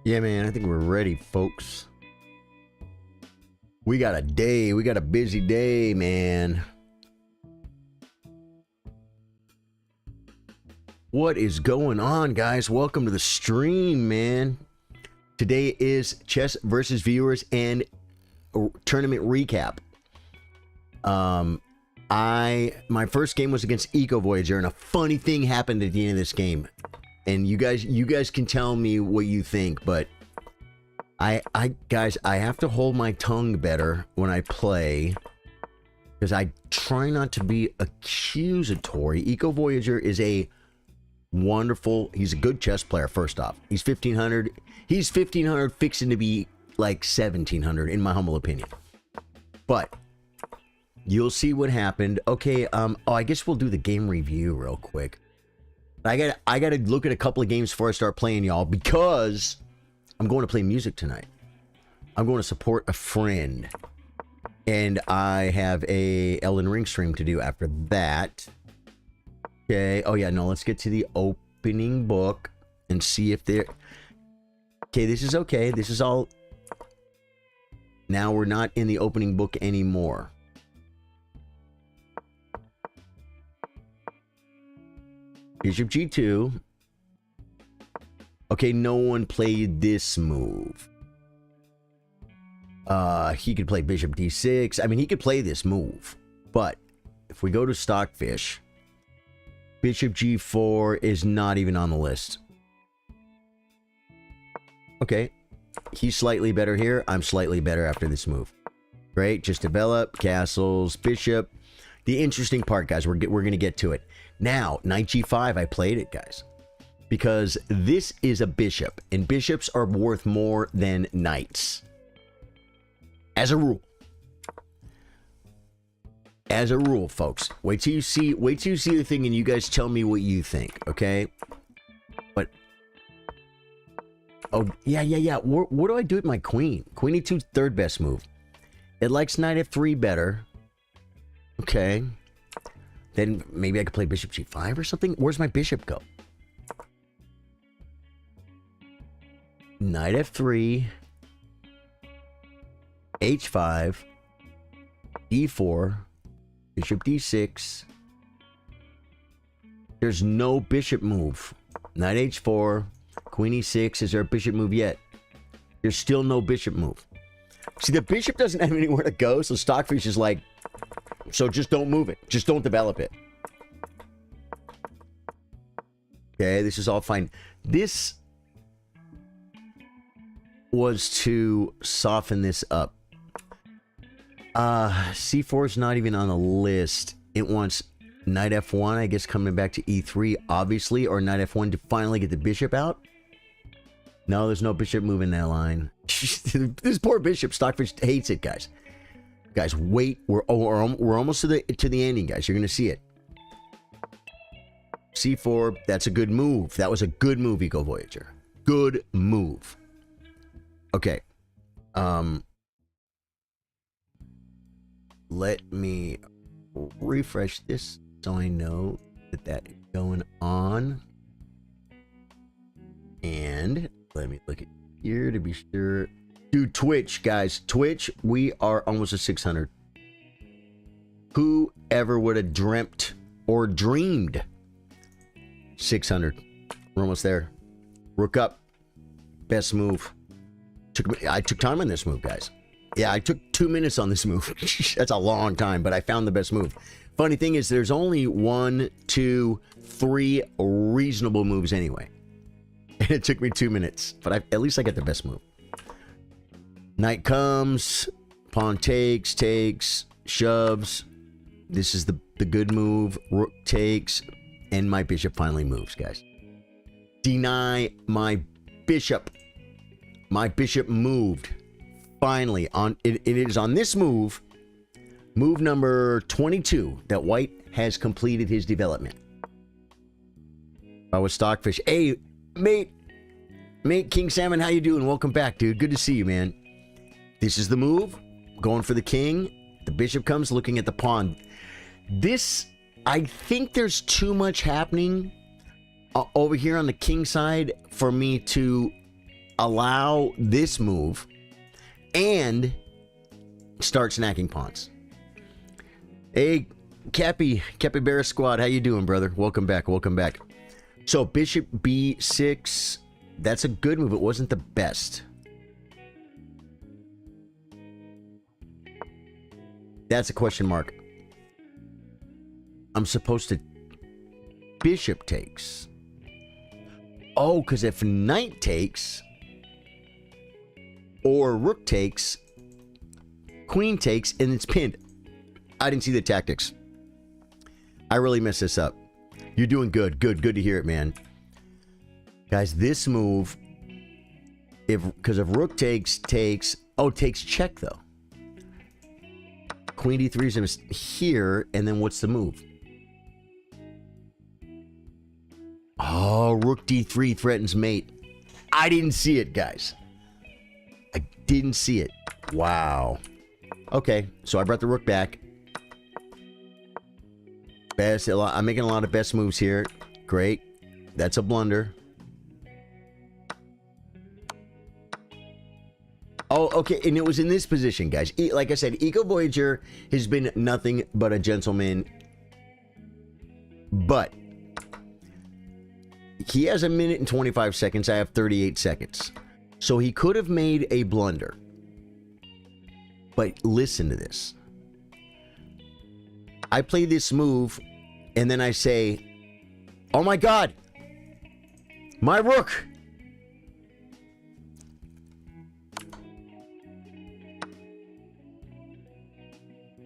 Yeah, man, I think we're ready, folks. We got a busy day, man. What is going on, guys? Welcome to the stream, man. Today is Chess versus Viewers and tournament recap. My first game was against Eco Voyager, and a funny thing happened at the end of this game. And you guys can tell me what you think, but guys, I have to hold my tongue better when I play, because I try not to be accusatory. Eco Voyager is a wonderful, he's a good chess player. First off, he's 1500. He's 1500 fixing to be like 1700 in my humble opinion. But you'll see what happened. Okay, I guess we'll do the game review real quick. I got to look at a couple of games before I start playing, y'all, because I'm going to play music tonight. I'm going to support a friend, and I have a Elden Ring stream to do after that. Okay. Oh yeah, no, let's get to the opening book and see if they're okay. This is okay. This is all. Now we're not in the opening book anymore. Bishop G2. Okay, no one played this move. He could play Bishop D6. I mean, he could play this move. But if we go to Stockfish, Bishop G4 is not even on the list. Okay. He's slightly better here. I'm slightly better after this move. Great. Just develop. Castles. Bishop. The interesting part, guys, we're going to get to it. Now, Knight G5, I played it, guys, because this is a bishop, and bishops are worth more than knights. As a rule. As a rule, folks. Wait till you see the thing and you guys tell me what you think, okay? But oh, yeah. What do I do with my queen? Queen E2's third best move. It likes Knight F3 better. Okay. Then maybe I could play Bishop G5 or something. Where's my bishop go? Knight F3, H5, D4, Bishop D6. There's no bishop move. Knight H4, Queen E6. Is there a bishop move yet? There's still no bishop move. See, the bishop doesn't have anywhere to go, so Stockfish is like, so just don't move it. Just don't develop it. Okay, this is all fine. This was to soften this up. C4 is not even on the list. It wants Knight F1, I guess, coming back to E3, obviously, or Knight F1 to finally get the bishop out. No, there's no bishop move in that line. This poor bishop, Stockfish hates it, guys. Guys, wait. We're almost to the ending, guys. You're gonna see it. C4. That's a good move. That was a good move, Eco Voyager. Good move. Okay. Let me refresh this so I know that that is going on. And let me look at here to be sure. Dude, Twitch, guys. Twitch, we are almost at 600. Who ever would have dreamt or dreamed 600? We're almost there. Rook up. Best move. I took time on this move, guys. Yeah, I took 2 minutes on this move. That's a long time, but I found the best move. Funny thing is, there's only 1, 2, 3 reasonable moves anyway. And it took me 2 minutes, but at least I got the best move. Knight comes, pawn takes, shoves. This is the good move. Rook takes, and my bishop finally moves, guys. Deny my bishop. My bishop moved. Finally, it is on this move, move number 22, that white has completed his development. I was Stockfish. Hey, mate, King Salmon, how you doing? Welcome back, dude. Good to see you, man. This is the move. Going for the king. The bishop comes, looking at the pawn. This, I think there's too much happening over here on the king side for me to allow this move and start snacking pawns. Hey, Capybara Squad, how you doing, brother? Welcome back, welcome back. So bishop b6, that's a good move. It wasn't the best. That's a question mark. I'm supposed to... Bishop takes. Oh, because if knight takes, or rook takes, queen takes, and it's pinned. I didn't see the tactics. I really messed this up. You're doing good. Good to hear it, man. Guys, this move, because if rook takes, oh, takes check, though. Queen d3 is here, and then what's the move? Oh, rook d3 threatens mate. I didn't see it, guys. I didn't see it. Wow. Okay, so I brought the rook back. I'm making a lot of best moves here. Great. That's a blunder. Oh, okay, and it was in this position, guys. Like I said, Eco Voyager has been nothing but a gentleman. But he has 1 minute and 25 seconds. I have 38 seconds. So he could have made a blunder. But listen to this. I play this move, and then I say, oh my God, my rook.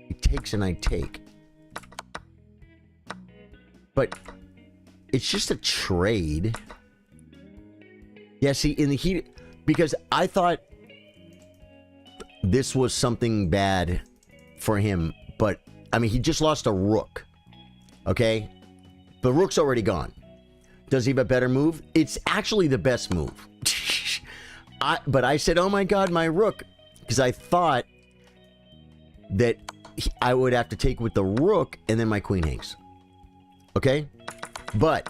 He takes and I take. But it's just a trade. Yeah, see, in the heat, because I thought this was something bad for him, but I mean, he just lost a rook. Okay? The rook's already gone. Does he have a better move? It's actually the best move. But I said, oh my God, my rook. Because I thought that I would have to take with the rook and then my queen hangs. Okay? But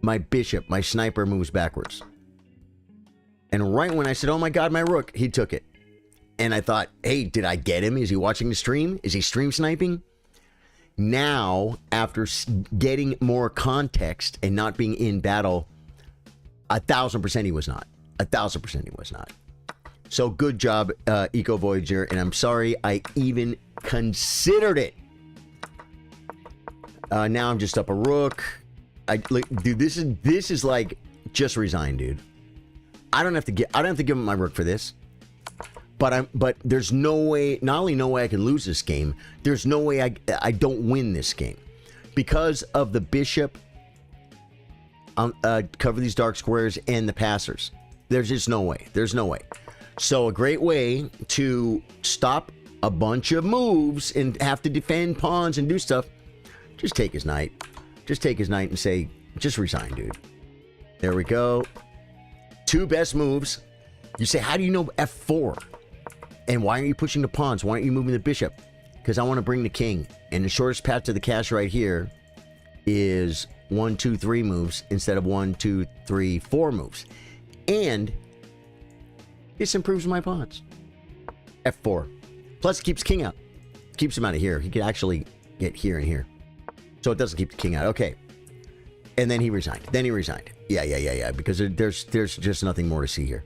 my bishop, my sniper moves backwards. And right when I said, oh my God, my rook, he took it. And I thought, hey, did I get him? Is he watching the stream? Is he stream sniping? Now, after getting more context and not being in battle, 1,000% he was not. 1,000% he was not. So good job, Eco Voyager. And I'm sorry I even considered it. Now I'm just up a rook. Dude, this is like just resign, dude. I don't have to give him my rook for this. But there's no way, not only no way I can lose this game, there's no way I don't win this game. Because of the bishop, cover these dark squares, and the passers. There's just no way. There's no way. So a great way to stop a bunch of moves and have to defend pawns and do stuff, just take his knight. Just take his knight and say, just resign, dude. There we go. 2 best moves. You say, how do you know F4? And why aren't you pushing the pawns? Why aren't you moving the bishop? Because I want to bring the king. And the shortest path to the cash right here is 1, 2, 3 moves instead of 1, 2, 3, 4 moves. And this improves my pawns. F4. Plus it keeps king out. Keeps him out of here. He could actually get here and here. So it doesn't keep the king out. Okay. And then he resigned. Yeah. Because there's just nothing more to see here.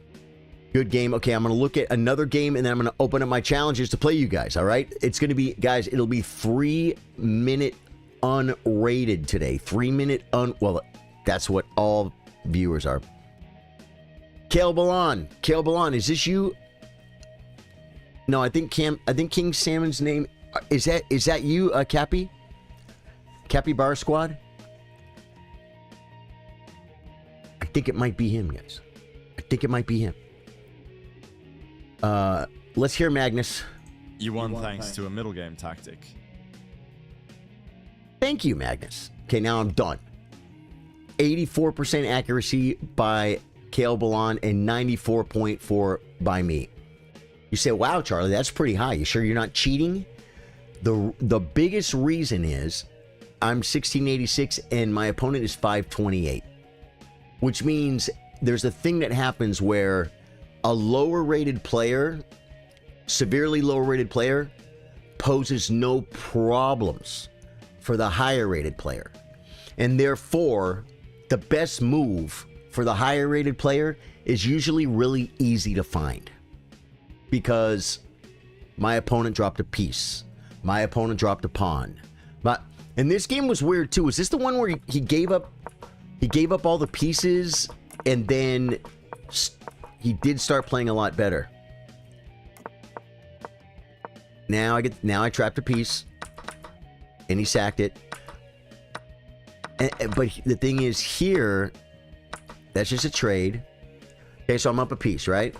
Good game. Okay, I'm going to look at another game, and then I'm going to open up my challenges to play you guys, all right? It's going to be, guys, it'll be 3-minute unrated today. 3-minute well, that's what all viewers are. Kale Balan, is this you? No, I think King Salmon's name, is that you, Cappy? Capybara Squad? I think it might be him, guys. I think it might be him. Let's hear Magnus. You won thanks to a middle game tactic. Thank you, Magnus. Okay, now I'm done. 84% accuracy by Kale Balan and 94.4 by me. You say, wow, Charlie, that's pretty high. You sure you're not cheating? The biggest reason is I'm 1686 and my opponent is 528. Which means there's a thing that happens where a lower rated player, severely lower rated player, poses no problems for the higher rated player. And therefore, the best move for the higher rated player is usually really easy to find. Because my opponent dropped a piece. My opponent dropped a pawn. And this game was weird too. Is this the one where he gave up all the pieces and then he did start playing a lot better? Now I trapped a piece and he sacked it. But the thing is here, that's just a trade. Okay, so I'm up a piece, right?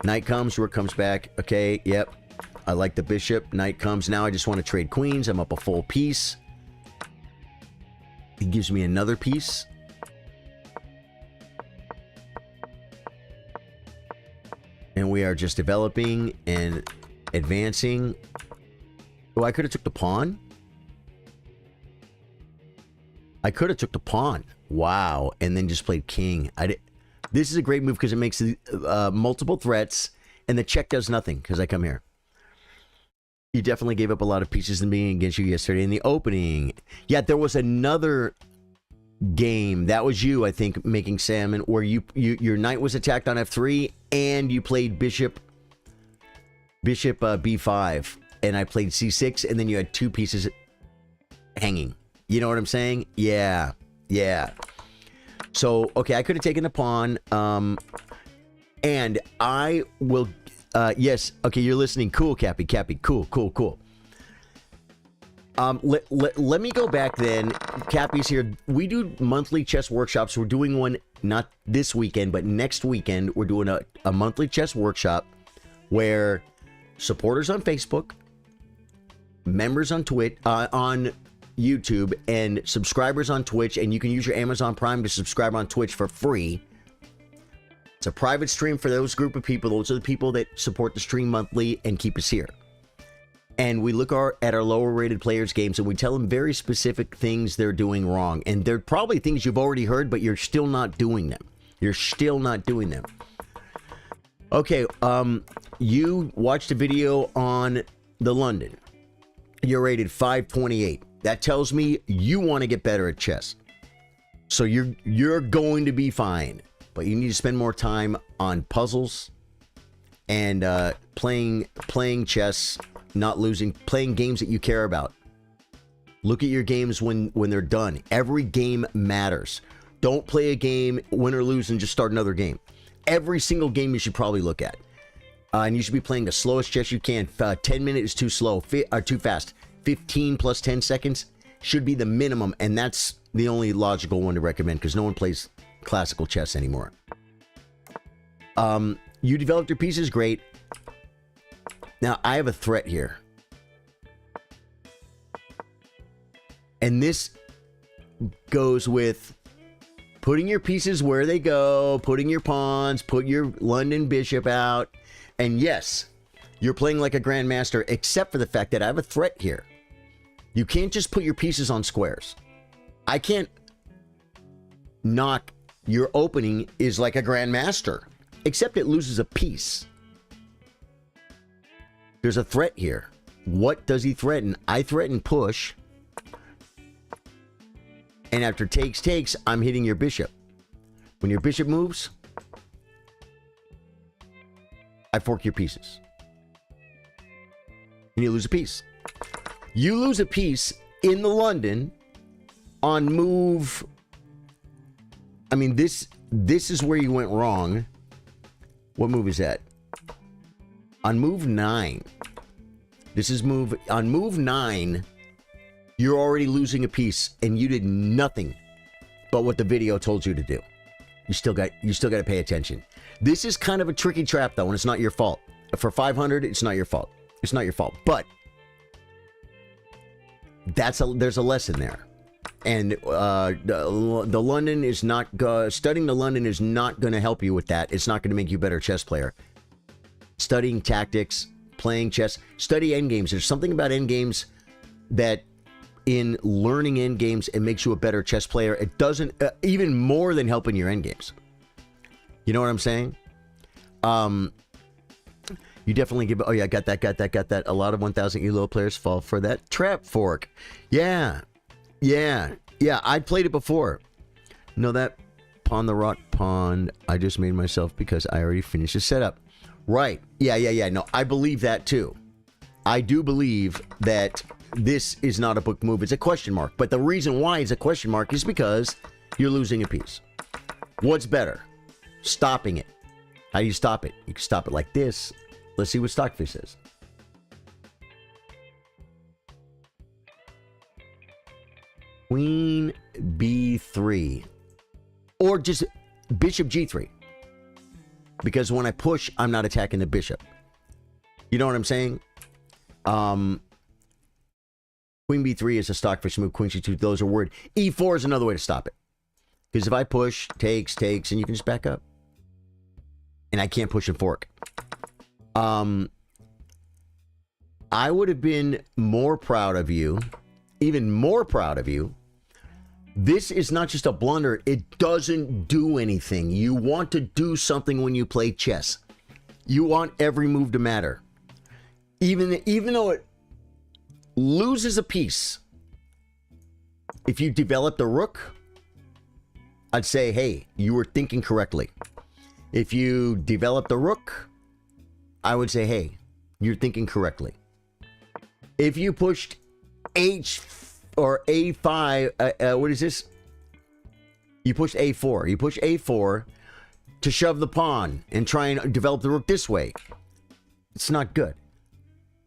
Knight comes, rook comes back. Okay, yep. I like the bishop. Knight comes. Now I just want to trade queens. I'm up a full piece. He gives me another piece. And we are just developing and advancing. Oh, I could have took the pawn. I could have took the pawn. Wow. And then just played king. This is a great move because it makes multiple threats, and the check does nothing because I come here. You definitely gave up a lot of pieces in being against you yesterday in the opening. Yeah, there was another game. That was you, I think, making salmon, where your knight was attacked on f3, and you played bishop b5, and I played c6, and then you had two pieces hanging. You know what I'm saying? Yeah. So, okay, I could have taken the pawn, and I will... yes, okay, you're listening. Cool, Cappy, cool. Let me go back then. Cappy's here. We do monthly chess workshops. We're doing one not this weekend, but next weekend. We're doing a monthly chess workshop where supporters on Facebook, members on Twitch, on YouTube, and subscribers on Twitch, and you can use your Amazon Prime to subscribe on Twitch for free. It's a private stream for those group of people. Those are the people that support the stream monthly and keep us here. And we look at our lower rated players' games and we tell them very specific things they're doing wrong. And they're probably things you've already heard, but you're still not doing them. Okay, you watched a video on the London. You're rated 528. That tells me you want to get better at chess. So you're going to be fine. But you need to spend more time on puzzles and playing chess, not losing, playing games that you care about. Look at your games when they're done. Every game matters. Don't play a game, win or lose, and just start another game. Every single game you should probably look at. And you should be playing the slowest chess you can. 10 minutes is too slow, or too fast. 15 plus 10 seconds should be the minimum, and that's the only logical one to recommend because no one plays classical chess anymore. You developed your pieces, great. Now I have a threat here, and this goes with putting your pieces where they go, putting your pawns, put your London bishop out, and yes, you're playing like a grandmaster, except for the fact that I have a threat here. You can't just put your pieces on squares. I can't knock your opening is like a grandmaster, except it loses a piece. There's a threat here. What does he threaten? I threaten push. And after takes, I'm hitting your bishop. When your bishop moves, I fork your pieces. And you lose a piece. You lose a piece in the London on move... I mean, this is where you went wrong. What move is that? On move 9. This is move... On move 9, you're already losing a piece, and you did nothing but what the video told you to do. You still got to pay attention. This is kind of a tricky trap, though, and it's not your fault. For 500, it's not your fault. It's not your fault. But there's a lesson there. And the London is not studying the London is not going to help you with that. It's not going to make you a better chess player. Studying tactics, playing chess, study endgames. There's something about endgames that in learning endgames, it makes you a better chess player. It doesn't even more than helping your endgames. You know what I'm saying? You definitely give. Oh yeah, got that. A lot of 1,000 ELO players fall for that trap fork. Yeah. I played it before. No, that pawn the rock pond I just made myself because I already finished the setup. Right. Yeah. No, I believe that too. I do believe that this is not a book move. It's a question mark. But the reason why it's a question mark is because you're losing a piece. What's better? Stopping it. How do you stop it? You can stop it like this. Let's see what Stockfish says. Queen B3. Or just bishop G3. Because when I push, I'm not attacking the bishop. You know what I'm saying? Queen B3 is a Stockfish move. Queen C2, those are word. E4 is another way to stop it. Because if I push, takes, and you can just back up. And I can't push and fork. I would have been more proud of you, even more proud of you. This is not just a blunder. It doesn't do anything. You want to do something when you play chess. You want every move to matter. Even though it loses a piece. If you develop the rook, I'd say, hey, you were thinking correctly. If you develop the rook, I would say, hey, you're thinking correctly. If you pushed H or A5, what is this? You push A4. You push A4 to shove the pawn and try and develop the rook this way. It's not good.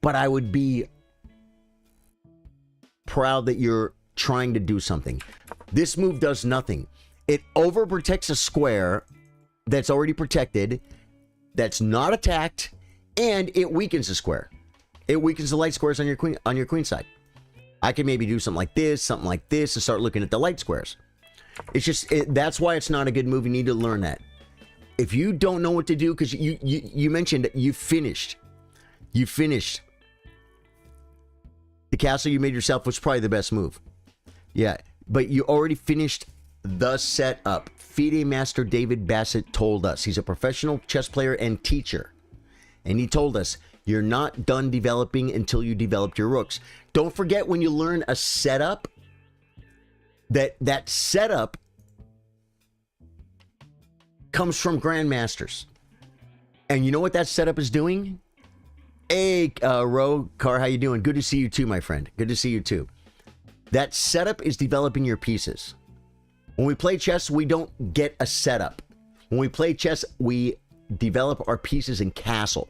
But I would be proud that you're trying to do something. This move does nothing. It overprotects a square that's already protected, that's not attacked, and it weakens the square. It weakens the light squares on your queen side. I can maybe do something like this, and start looking at the light squares. It's just that's why it's not a good move. You need to learn that. If you don't know what to do, because you mentioned you finished. You finished. The castle you made yourself was probably the best move. Yeah, but you already finished the setup. FIDE Master David Bassett told us. He's a professional chess player and teacher. And he told us, you're not done developing until you develop your rooks. Don't forget when you learn a setup, that setup comes from grandmasters. And you know what that setup is doing? Hey, Ro, Car, how you doing? Good to see you too, my friend. Good to see you too. That setup is developing your pieces. When we play chess, we don't get a setup. When we play chess, we develop our pieces in castle.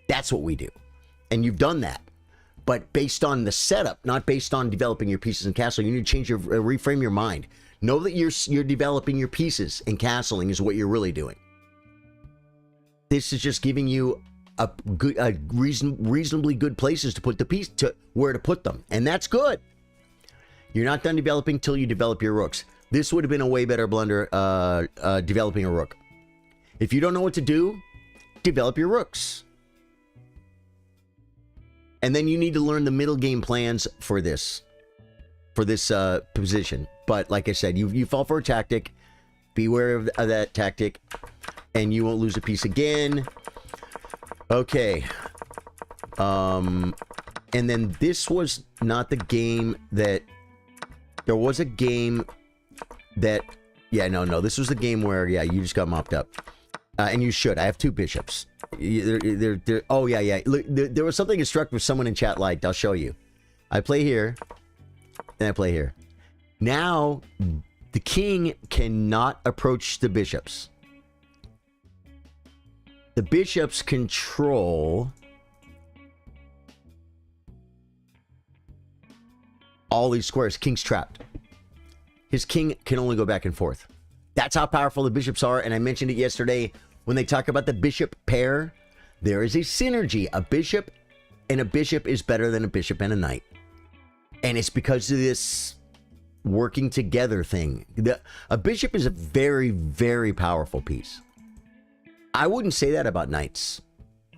That's what we do. And you've done that. But based on the setup, not based on developing your pieces in castle, you need to change reframe your mind. Know that you're developing your pieces, and castling is what you're really doing. This is just giving you reasonably good places to put the piece, to where to put them. And that's good. You're not done developing till you develop your rooks. This would have been a way better blunder, developing a rook. If you don't know what to do, develop your rooks. And then you need to learn the middle game plans for this position. But like I said, you fall for a tactic. Beware of that tactic, and you won't lose a piece again. Okay. And then this was not the game that... There was a game that... Yeah, no. This was the game where, yeah, you just got mopped up. And you should. I have two bishops. Oh, yeah. Look, there was something instructive someone in chat liked. I'll show you. I play here. Then I play here. Now, the king cannot approach the bishops. The bishops control all these squares. King's trapped. His king can only go back and forth. That's how powerful the bishops are. And I mentioned it yesterday when they talk about the bishop pair. There is a synergy. A bishop and a bishop is better than a bishop and a knight. And it's because of this working together thing. A bishop is a very, very powerful piece. I wouldn't say that about knights.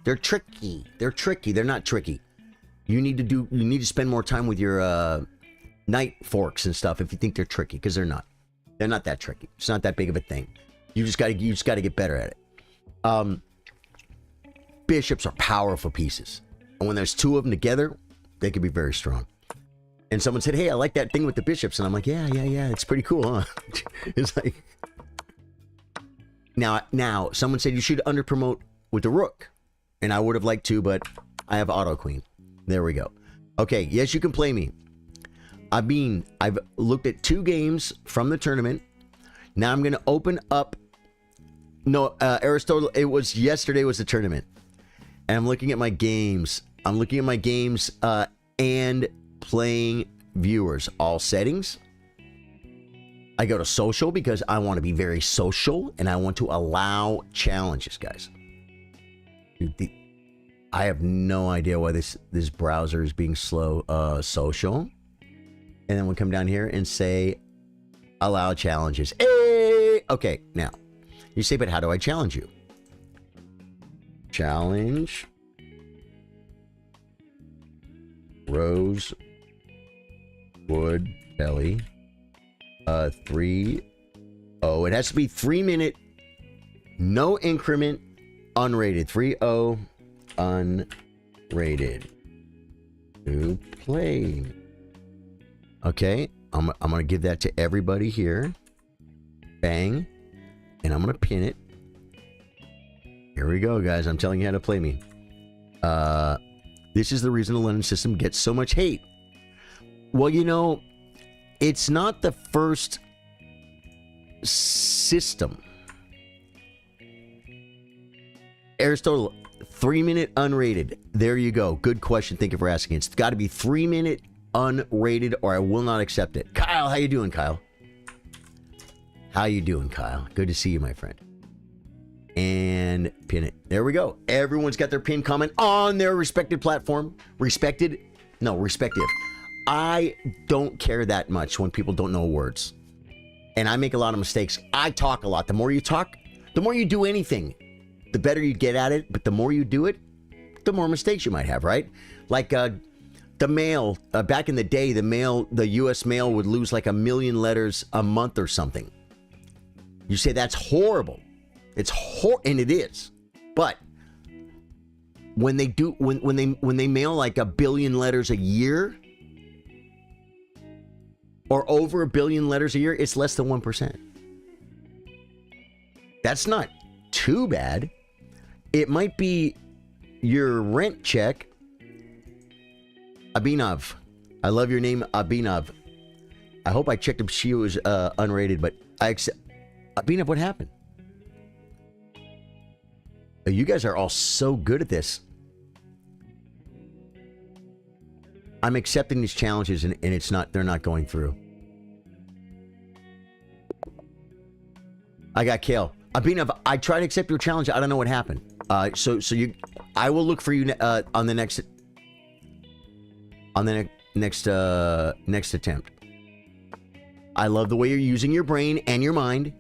They're tricky. They're not tricky. You need to spend more time with your knight forks and stuff if you think they're tricky, because they're not. They're not that tricky. It's not that big of a thing. You just got to get better at it. Bishops are powerful pieces. And when there's two of them together, they can be very strong. And someone said, hey, I like that thing with the bishops. And I'm like, yeah. It's pretty cool, huh? It's like... Now, someone said you should under-promote with the rook. And I would have liked to, but I have auto queen. There we go. Okay, yes, you can play me. I've looked at 2 games from the tournament. Now I'm going to open up... No, Aristotle, yesterday was the tournament. And I'm looking at my games. I'm looking at my games and playing viewers. All settings. I go to social because I want to be very social and I want to allow challenges, guys. Dude, I have no idea why this browser is being slow. Social. And then we'll come down here and say allow challenges. Hey! Okay, now. You say, but how do I challenge you? Challenge. Rose. Wood. Belly. 3. Oh, it has to be 3 minute. No increment. Unrated. 3-0. Unrated. To play. Okay. I'm going to give that to everybody here. Bang. And I'm going to pin it. Here we go, guys. I'm telling you how to play me. This is the reason the Lennon system gets so much hate. Well, you know, it's not the first system. Aristotle, 3 minute unrated. There you go. Good question. Thank you for asking. It's got to be 3 minute unrated or I will not accept it. Kyle, how you doing, Kyle? How you doing, Kyle? Good to see you, my friend. And pin it. There we go. Everyone's got their pin comment on their respected platform. Respected? No, respective. I don't care that much when people don't know words. And I make a lot of mistakes. I talk a lot. The more you talk, the more you do anything, the better you get at it. But the more you do it, the more mistakes you might have, right? Like the mail. Back in the day, the U.S. mail would lose like 1 million letters a month or something. You say that's horrible. It's and it is. But when they do, when they mail like 1 billion letters a year, or over 1 billion letters a year, it's less than 1%. That's not too bad. It might be your rent check. Abhinav, I love your name, Abhinav. I hope I checked if she was unrated, but I accept. Abhinav, what happened? You guys are all so good at this. I'm accepting these challenges and it's not, they're not going through. I got Kale. Abhinav, I tried to accept your challenge. I don't know what happened. So I will look for you on the next next attempt. I love the way you're using your brain and your mind.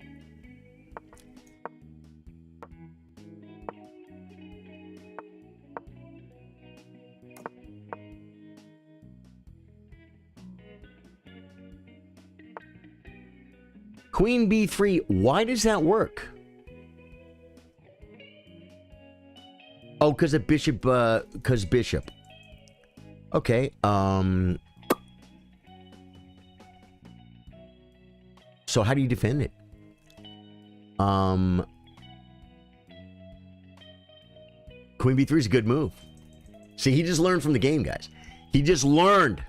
Queen B3, why does that work? Oh, because of bishop, because bishop. Okay, so how do you defend it? Queen B3 is a good move. See, he just learned from the game, guys. He just learned.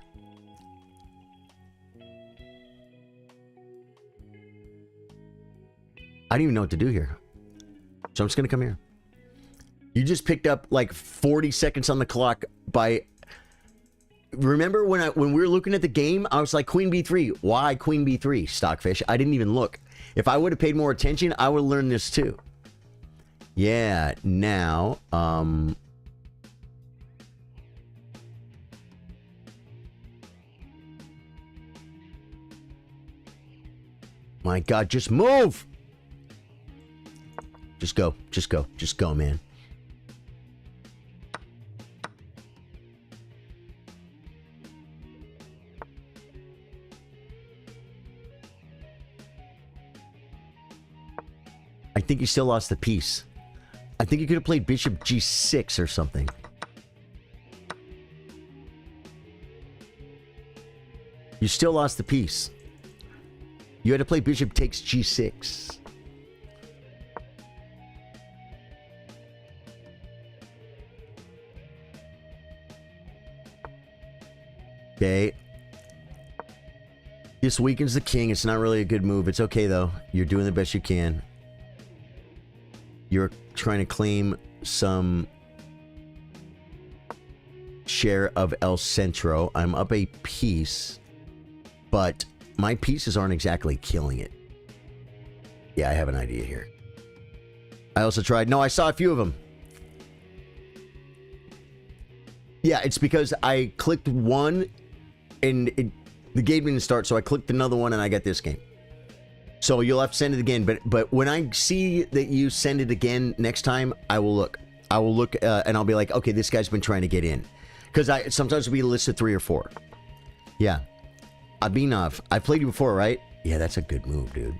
I don't even know what to do here. So I'm just going to come here. You just picked up like 40 seconds on the clock by... Remember when we were looking at the game, I was like, Queen B3. Why Queen B3, Stockfish? I didn't even look. If I would have paid more attention, I would have learned this too. Yeah, now... My God, just move! Just go, just go, just go, man. I think you still lost the piece. I think you could have played bishop g6 or something. You still lost the piece. You had to play bishop takes g6. Okay. This weakens the king. It's not really a good move. It's okay, though. You're doing the best you can. You're trying to claim some share of El Centro. I'm up a piece, but my pieces aren't exactly killing it. Yeah, I have an idea here. I also tried... No, I saw a few of them. Yeah, it's because I clicked one and the game didn't start, so I clicked another one and I got this game. So you'll have to send it again, but when I see that you send it again next time, I will look. I will look and I'll be like, okay, this guy's been trying to get in. Because sometimes it'll be a list of 3 or 4. Yeah. Abinov. I played you before, right? Yeah, that's a good move, dude.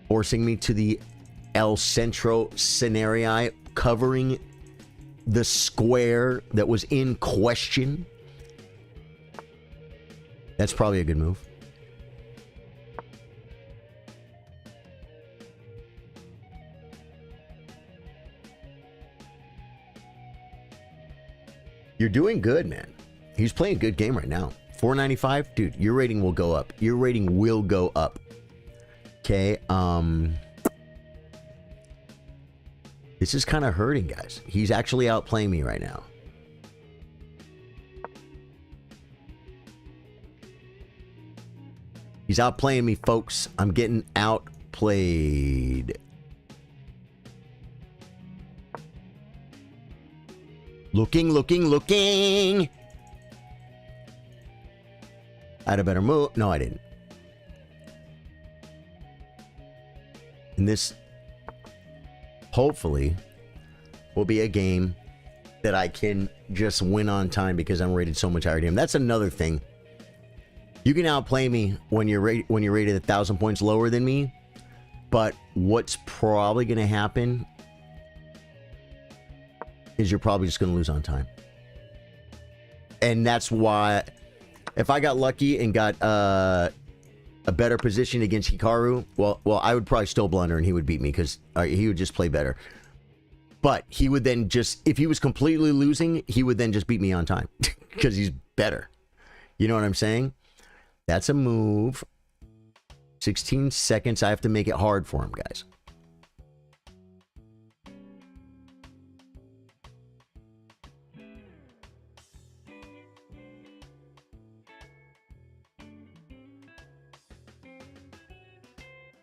Forcing me to the El Centro scenario, covering the square that was in question. That's probably a good move. You're doing good, man. He's playing a good game right now. 495? Dude, your rating will go up. Your rating will go up. Okay, this is kind of hurting, guys. He's actually outplaying me right now. He's outplaying me, folks. I'm getting outplayed. Looking. I had a better move. No, I didn't. And this, hopefully, will be a game that I can just win on time because I'm rated so much higher than him. That's another thing. You can outplay me when you're rated 1,000 points lower than me, but what's probably going to happen is you're probably just going to lose on time. And that's why, if I got lucky and got a better position against Hikaru, well, I would probably still blunder and he would beat me because he would just play better. But he would then just, if he was completely losing, he would then just beat me on time because he's better. You know what I'm saying? That's a move. 16 seconds. I have to make it hard for him, guys.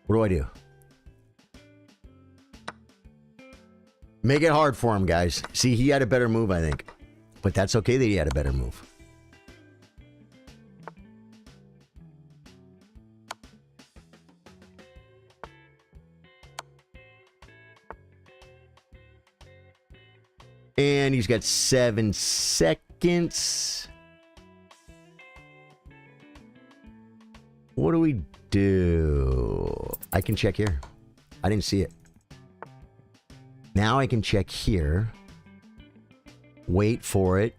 What do I do? Make it hard for him, guys. See, he had a better move, I think. But that's okay that he had a better move. And he's got 7 seconds. What do we do? I can check here. I didn't see it. Now I can check here. Wait for it.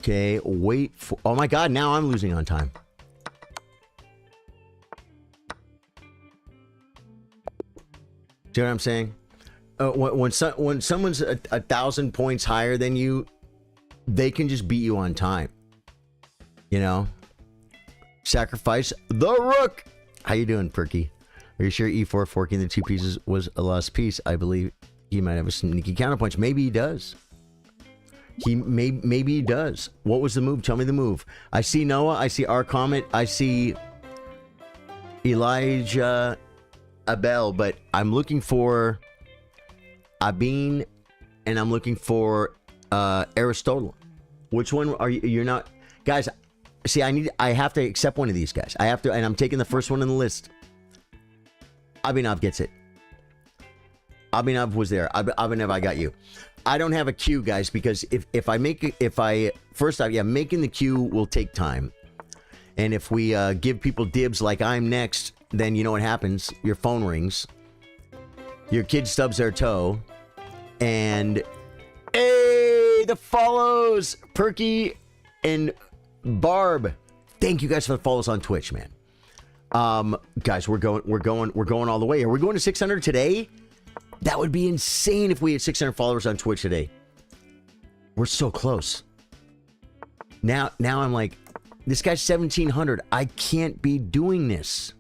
Okay, wait for... Oh my god, now I'm losing on time. See what I'm saying? When someone's 1,000 points higher than you, they can just beat you on time. You know? Sacrifice the rook! How you doing, Perky? Are you sure e4 forking the 2 pieces was a lost piece? I believe he might have a sneaky counterpunch. Maybe he does. Maybe he does. What was the move? Tell me the move. I see Noah. I see our comment. I see Elijah Abel, but I'm looking for Abin and I'm looking for Aristotle. Which one are you? You're not, guys. See, I have to accept one of these guys. I have to, and I'm taking the first one on the list. Abhinav gets it. Abhinav was there. Abhinav, I got you. I don't have a queue, guys, because if I first off, yeah, making the queue will take time. And if we give people dibs like I'm next, then you know what happens. Your phone rings. Your kid stubs their toe. And, hey, the follows. Perky and Barb. Thank you guys for the follows on Twitch, man. Guys, we're going all the way. Are we going to 600 today? That would be insane if we had 600 followers on Twitch today. We're so close. Now I'm like, this guy's 1,700. I can't be doing this.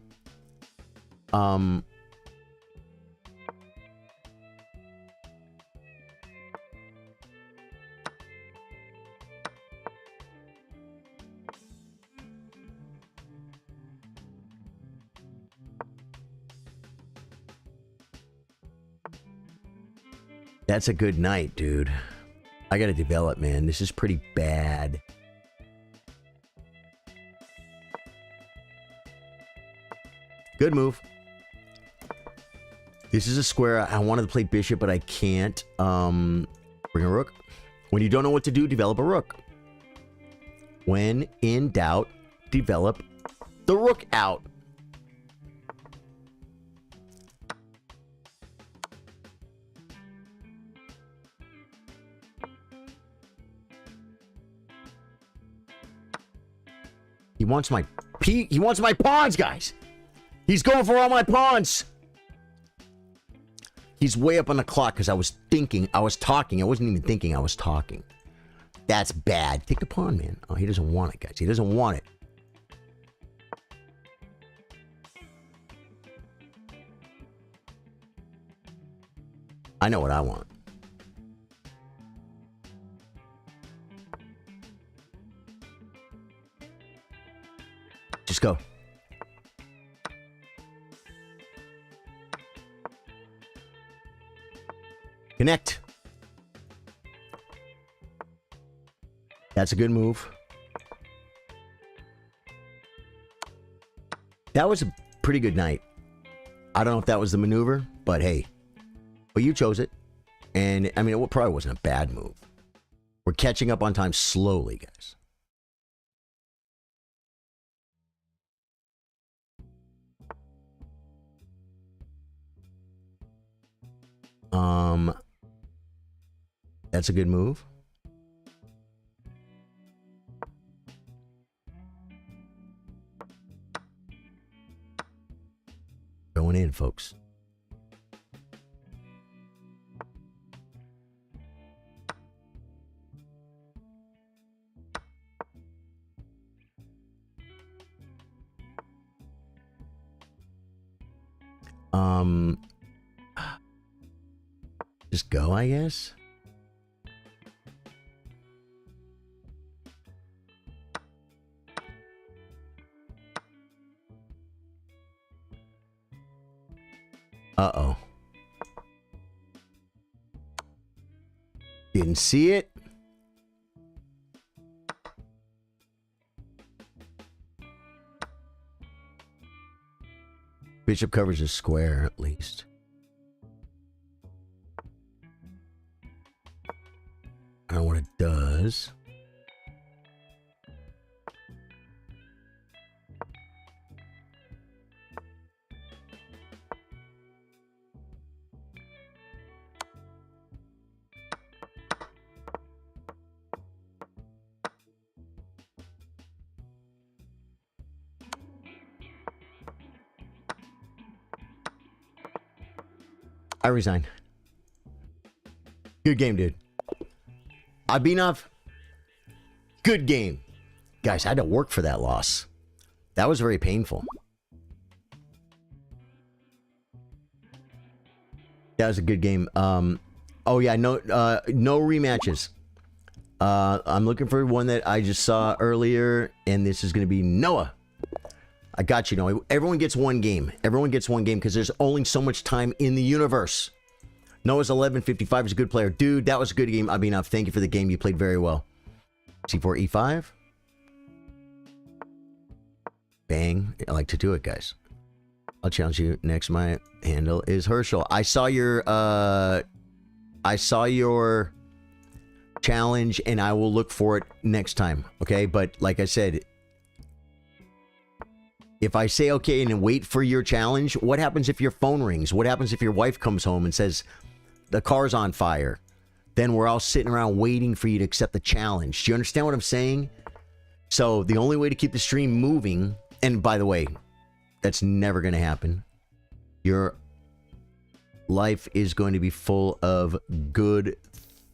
That's a good night, dude. I gotta develop, man. This is pretty bad. Good move. This is a square. I wanted to play bishop, but I can't. Bring a rook. When you don't know what to do, develop a rook. When in doubt, develop the rook out. He wants my pawns, guys. He's going for all my pawns. He's way up on the clock because I was talking. I wasn't even thinking, I was talking. That's bad. Take the pawn, man. Oh, he doesn't want it, guys. He doesn't want it. I know what I want. Just go. Connect. That's a good move. That was a pretty good night. I don't know if that was the maneuver, but hey. But you chose it. And, I mean, it probably wasn't a bad move. We're catching up on time slowly, guys. That's a good move. Going in, folks. Just go, I guess. Uh-oh. Didn't see it. Bishop covers a square, at least. I don't know what it does. I resign. Good game, dude. Abhinav, good game. Guys, I had to work for that loss. That was very painful. That was a good game. Oh yeah, no rematches. I'm looking for one that I just saw earlier, and this is going to be Noah. I got you, Noah. Everyone gets one game. Everyone gets one game because there's only so much time in the universe. Noah's 1155 is a good player. Dude, that was a good game. Abhinav, thank you for the game. You played very well. C4, E5. Bang. I like to do it, guys. I'll challenge you next. My handle is Herschel. I saw your challenge, and I will look for it next time. Okay, but like I said, if I say okay and then wait for your challenge, what happens if your phone rings? What happens if your wife comes home and says the car's on fire? Then we're all sitting around waiting for you to accept the challenge. Do you understand what I'm saying? So the only way to keep the stream moving, and by the way, that's never going to happen. Your life is going to be full of good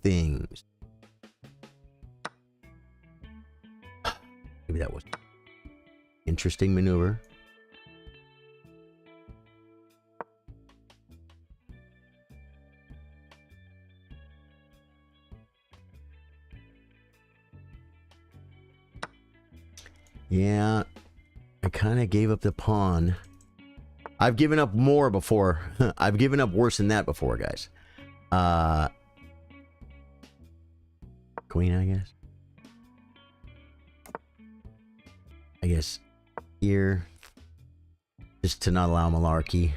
things. Maybe that was interesting maneuver. Yeah, I kind of gave up the pawn. I've given up more before. I've given up worse than that before, guys. Queen, I guess. I guess here, just to not allow malarkey.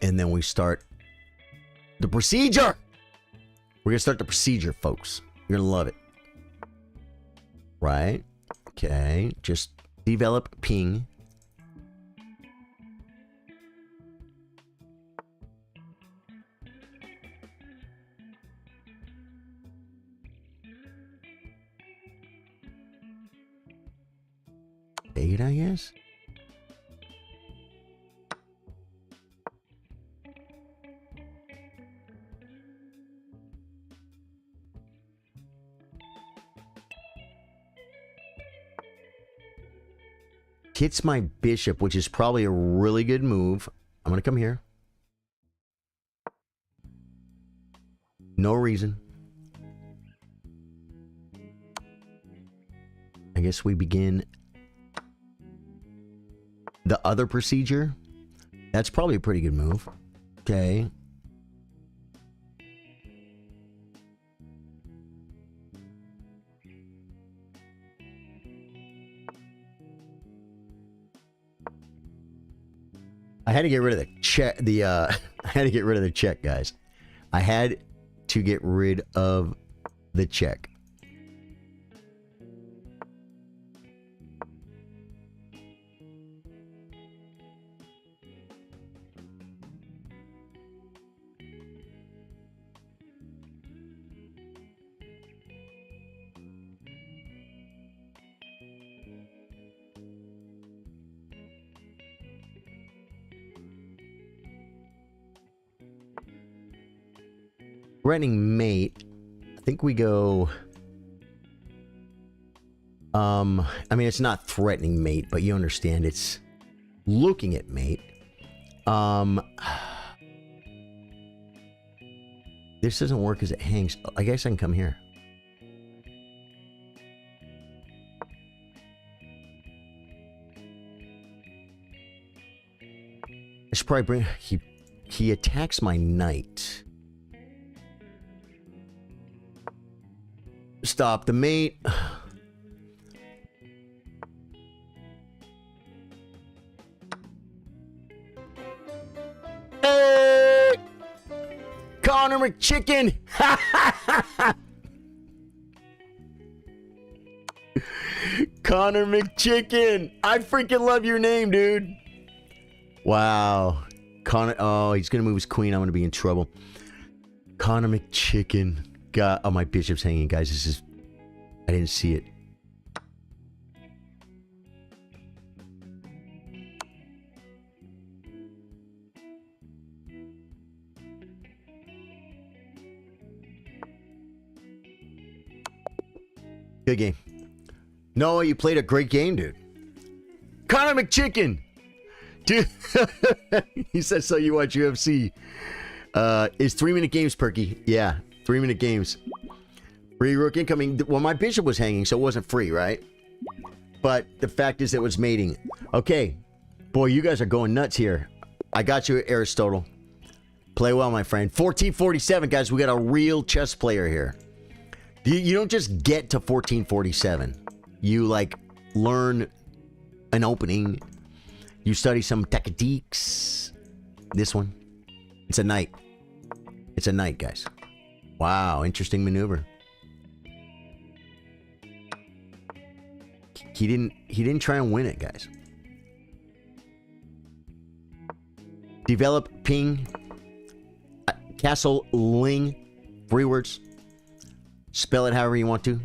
And then we start the procedure. We're going to start the procedure, folks. You're going to love it. Right? Okay. Just develop ping. Eight, I guess. Hits my bishop, which is probably a really good move. I'm gonna come here. No reason. I guess we begin the other procedure. That's probably a pretty good move. Okay. I had to get rid of the check. I had to get rid of the check, guys. I had to get rid of the check. Threatening mate. I think we go. I mean, it's not threatening mate, but you understand. It's looking at mate. This doesn't work as it hangs. I guess I can come here. I should probably bring. He attacks my knight. Stop the mate. Hey! Connor McChicken! Connor McChicken! I freaking love your name, dude. Wow. Connor. Oh, he's gonna move his queen. I'm gonna be in trouble. Connor McChicken. God, oh, my bishop's hanging, guys. This is. I didn't see it. Good game. Noah, you played a great game, dude. Connor McChicken! Dude, he said, so you watch UFC. Is 3-minute games, Perky? Yeah, 3-minute games. Free rook incoming. Well, my bishop was hanging, so it wasn't free, right? But the fact is it was mating. Okay. Boy, you guys are going nuts here. I got you, Aristotle. Play well, my friend. 1447, guys. We got a real chess player here. You don't just get to 1447. You, like, learn an opening. You study some tactiques. This one. It's a knight. It's a knight, guys. Wow, interesting maneuver. He didn't try and win it, guys. Develop ping. Castle Ling. 3 words. Spell it however you want to.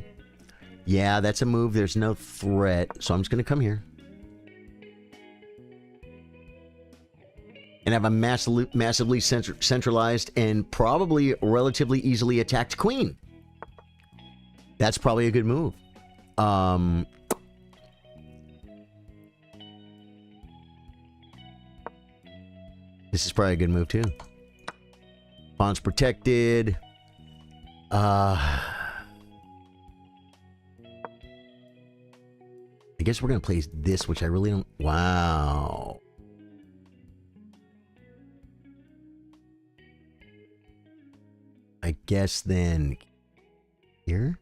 Yeah, that's a move. There's no threat. So I'm just going to come here. And have a massively centralized and probably relatively easily attacked queen. That's probably a good move. This is probably a good move too. Pawn's protected. I guess we're going to play this, which I really don't... Wow. I guess then... Here?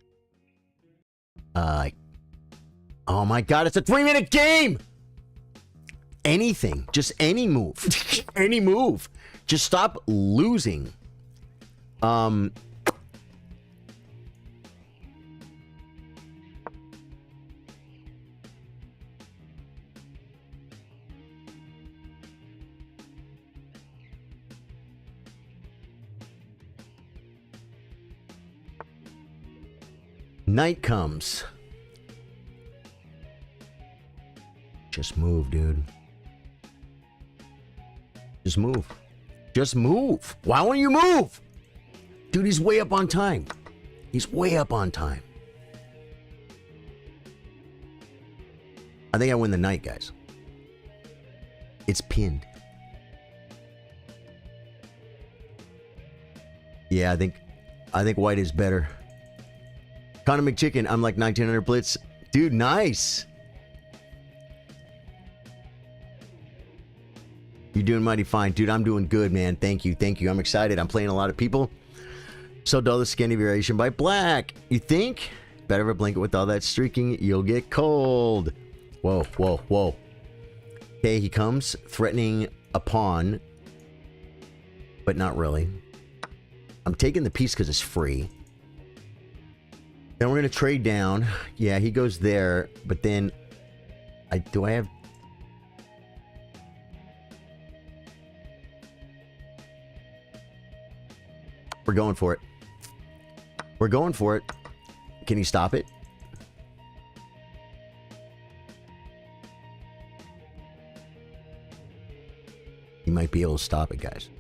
Oh my god, it's a 3-minute game! Anything. Just any move. Any move. Just stop losing. Night comes. Just move, dude. Just move. Just move. Why won't you move? Dude, he's way up on time. He's way up on time. I think I win the night, guys. It's pinned. Yeah, I think white is better. Connor McChicken, I'm like 1900 blitz. Dude, nice. You're doing mighty fine. Dude, I'm doing good, man. Thank you. Thank you. I'm excited. I'm playing a lot of people. So dull the skinny variation by black. You think? Better of a blanket with all that streaking. You'll get cold. Whoa, whoa, whoa. Okay, he comes threatening a pawn. But not really. I'm taking the piece because it's free. Then we're going to trade down. Yeah, he goes there. But then... do I have... We're going for it. We're going for it. Can he stop it? He might be able to stop it, guys.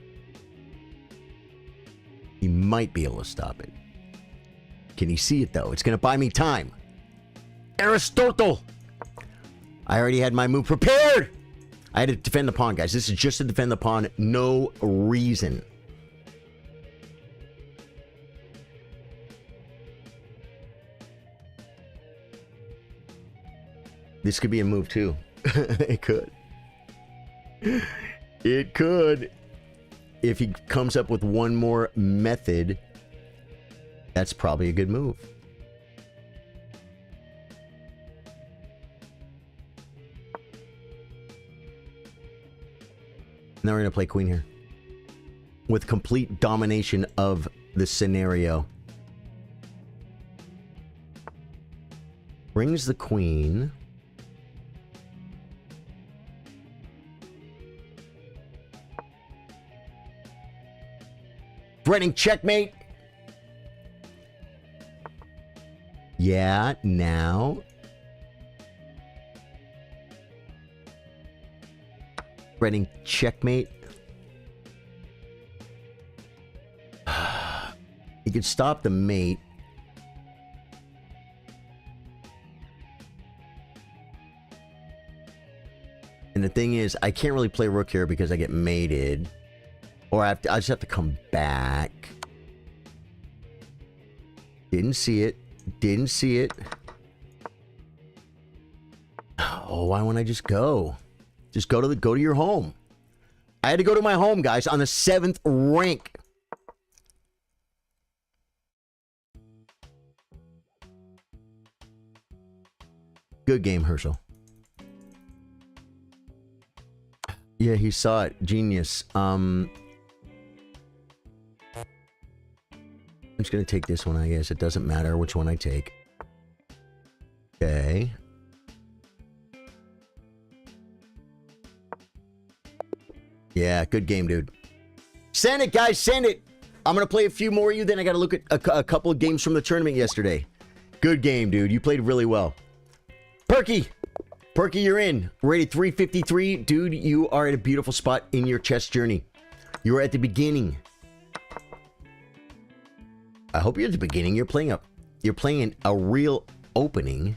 He might be able to stop it. Can he see it, though? It's going to buy me time. Aristotle! I already had my move prepared! I had to defend the pawn, guys. This is just to defend the pawn. No reason. This could be a move, too. It could. It could. If he comes up with one more method, that's probably a good move. Now we're going to play queen here. With complete domination of the scenario. Brings the queen. Threatening checkmate. Yeah, now. Threatening checkmate. He could stop the mate. And the thing is, I can't really play rook here because I get mated. Or I just have to come back. Didn't see it. Didn't see it. Oh, why won't I just go? Just go to your home. I had to go to my home, guys, on the 7th rank. Good game, Herschel. Yeah, he saw it. Genius. I'm just gonna take this one, I guess. It doesn't matter which one I take. Okay. Yeah, good game, dude. Send it, guys. Send it. I'm going to play a few more of you. Then I got to look at a couple of games from the tournament yesterday. Good game, dude. You played really well. Perky. Perky, you're in. Rated 353. Dude, you are at a beautiful spot in your chess journey. You're at the beginning. I hope you're at the beginning. You're playing a real opening.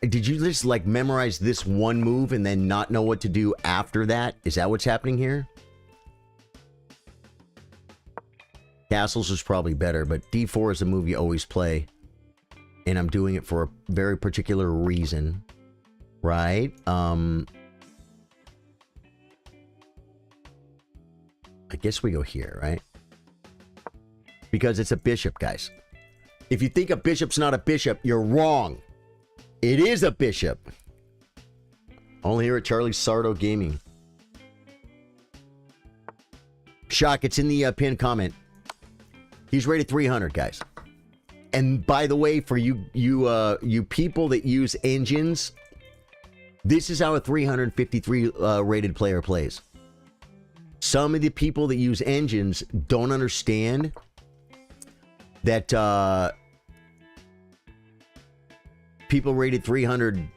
Did you just like memorize this one move and then not know what to do after that? Is that what's happening here? Castles is probably better, but D4 is a move you always play. And I'm doing it for a very particular reason. Right? I guess we go here, right? Because it's a bishop, guys. If you think a bishop's not a bishop, you're wrong. It is a bishop. Only here at Charlie Sardo Gaming. Shock, it's in the pinned comment. He's rated 300, guys. And by the way, for you people that use engines, this is how a 353 rated player plays. Some of the people that use engines don't understand that people rated 300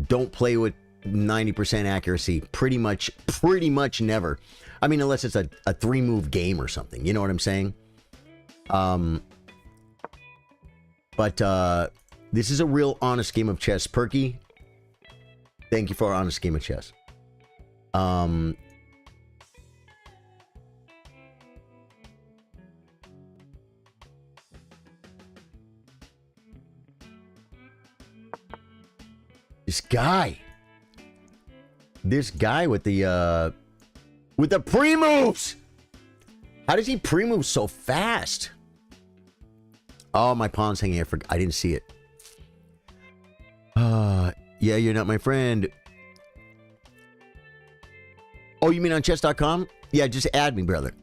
don't play with 90% accuracy. Pretty much never. I mean, unless it's a 3-move game or something. You know what I'm saying? But this is a real honest game of chess. Perky, thank you for our honest game of chess. This guy with the pre-moves. How does he pre-move so fast? Oh, my pawn's hanging. I didn't see it. Yeah, you're not my friend. Oh, you mean on chess.com? Yeah, just add me, brother.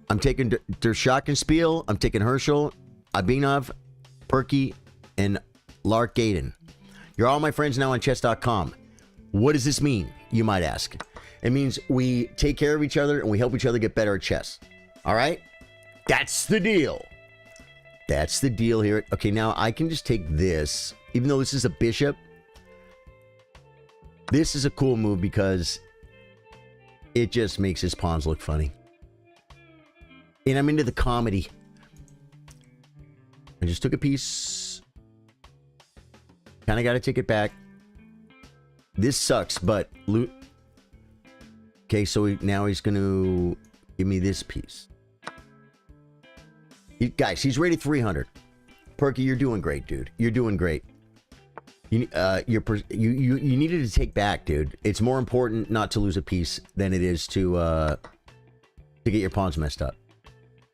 I'm taking Der Schockenspiel. I'm taking Herschel, Abinov, Perky, and Lark Gaden. You're all my friends now on chess.com. What does this mean, you might ask? It means we take care of each other and we help each other get better at chess. All right? That's the deal. That's the deal here. Okay, now I can just take this. Even though this is a bishop, this is a cool move because it just makes his pawns look funny. And I'm into the comedy. I just took a piece. Kind of got to take it back. This sucks, but loot. Okay, so now he's going to give me this piece. Guys, he's rated 300. Perky, you're doing great, dude. You're doing great. You needed to take back, dude. It's more important not to lose a piece than it is to get your pawns messed up.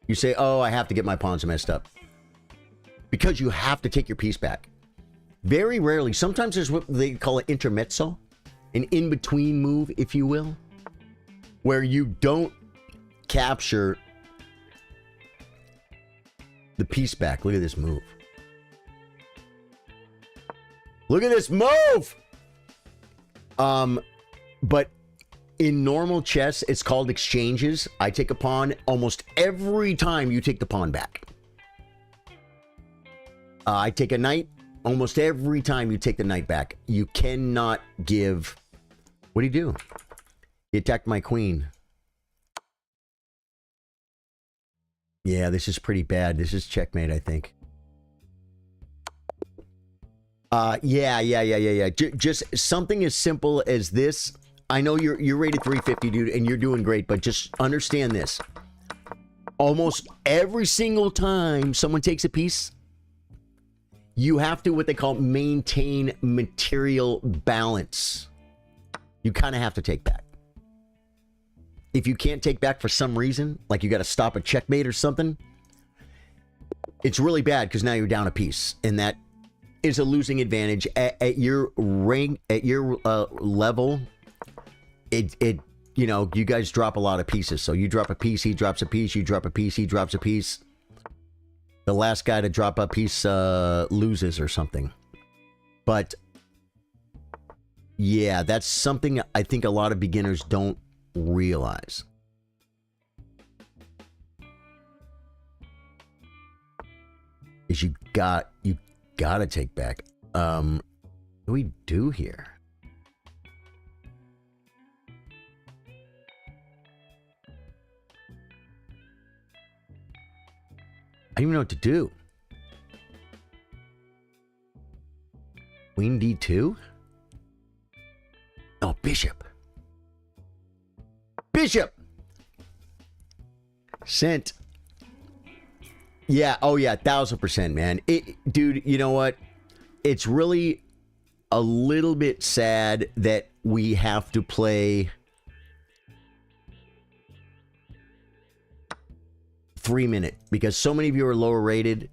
You say, oh, I have to get my pawns messed up. Because you have to take your piece back. Very rarely. Sometimes there's what they call an intermezzo. An in-between move, if you will. Where you don't capture the piece back. Look at this move. Look at this move! But in normal chess, it's called exchanges. I take a pawn almost every time you take the pawn back. I take a knight almost every time you take the knight back. You cannot give... What do you do? He attacked my queen. Yeah, this is pretty bad. This is checkmate, I think. Yeah. Just something as simple as this. I know you're rated 350, dude, and you're doing great, but just understand this. Almost every single time someone takes a piece, you have to, what they call, maintain material balance. You kind of have to take back. If you can't take back for some reason, like you got to stop a checkmate or something, It's really bad because now you're down a piece, and that is a losing advantage at your rank, at your level. It you know, you guys drop a lot of pieces. So you drop a piece, he drops a piece, you drop a piece, he drops a piece. The last guy to drop a piece loses or something. But yeah, that's something I think a lot of beginners don't realize. Is you gotta take back. What do we do here? I don't even know what to do. Queen D2? Oh, bishop. Bishop! Sent. Yeah, oh yeah, 1000%, man. Dude, you know what? It's really a little bit sad that we have to play 3 minute because so many of you are lower rated,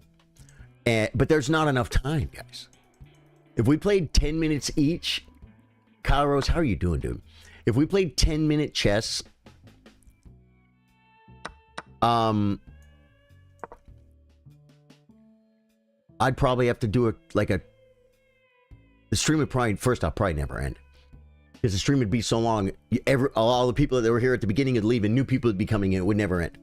but there's not enough time, guys. If we played 10 minutes each, Kyle Rose, how are you doing, dude? If we played 10-minute chess, I'd probably have to do the stream would probably, first off, probably never end. Because the stream would be so long, all the people that were here at the beginning would leave and new people would be coming in, it would never end.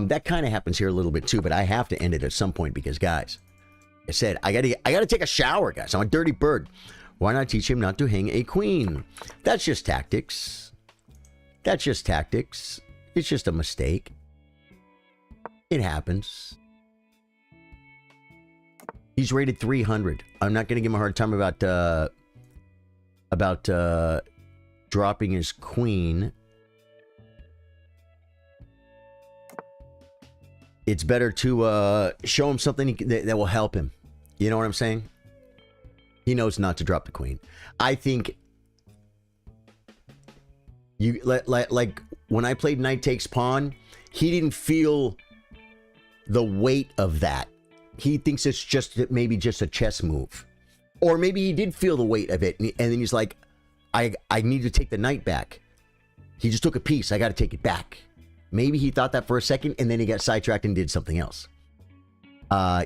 That kind of happens here a little bit too, but I have to end it at some point because, guys, I said, I gotta take a shower, guys. I'm a dirty bird. Why not teach him not to hang a queen? That's just tactics. That's just tactics. It's just a mistake. It happens. He's rated 300. I'm not going to give him a hard time about dropping his queen. It's better to show him something that will help him. You know what I'm saying? He knows not to drop the queen. I think you like when I played knight takes pawn, he didn't feel the weight of that. He thinks it's just maybe just a chess move. Or maybe he did feel the weight of it, and then he's like, I need to take the knight back. He just took a piece. I got to take it back. Maybe he thought that for a second, and then he got sidetracked and did something else.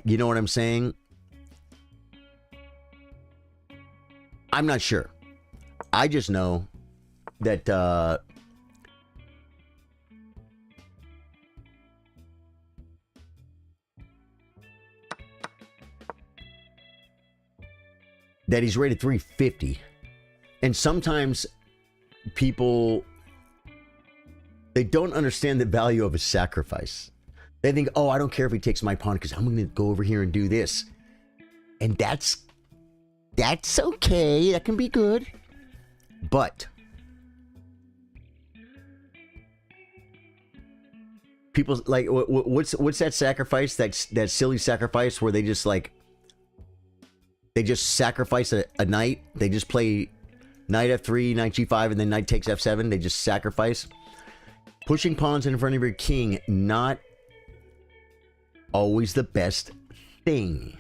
You know what I'm saying? I'm not sure. I just know that that he's rated 350. And sometimes people, they don't understand the value of a sacrifice. They think, oh, I don't care if he takes my pawn because I'm going to go over here and do this. And that's okay. That can be good. But people like, what's that sacrifice? That silly sacrifice where they just sacrifice a knight. They just play knight f3, knight g5, and then knight takes f7. They just sacrifice. Pushing pawns in front of your king, not always the best thing.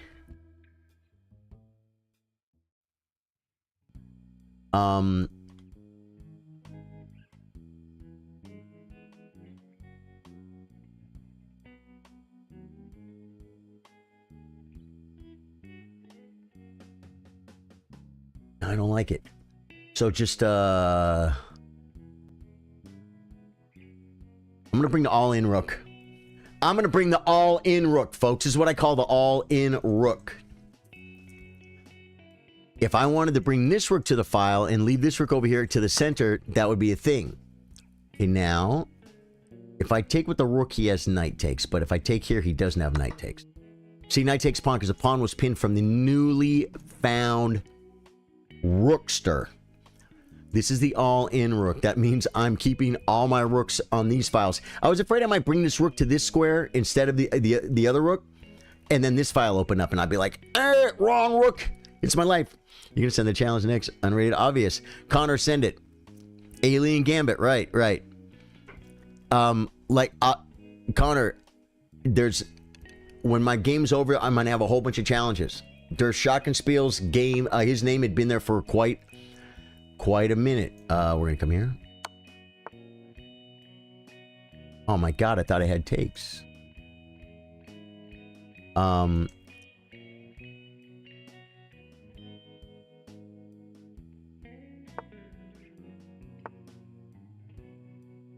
I don't like it. So just I'm gonna bring the all-in rook. I'm gonna bring the all-in rook, folks. This is what I call the all-in rook. If I wanted to bring this rook to the file and leave this rook over here to the center, that would be a thing. Okay, now, if I take with the rook, he has knight takes. But if I take here, he doesn't have knight takes. See, knight takes pawn because the pawn was pinned from the newly found rookster. This is the all-in rook. That means I'm keeping all my rooks on these files. I was afraid I might bring this rook to this square instead of the other rook. And then this file opened up and I'd be like, wrong rook. It's my life. You're going to send the challenge next. Unrated obvious. Connor, send it. Alien Gambit. Right. Connor, when my game's over, I'm gonna have a whole bunch of challenges. Der Schockenspiel's game, his name had been there for quite a minute. We're gonna come here. Oh my god, I thought I had takes.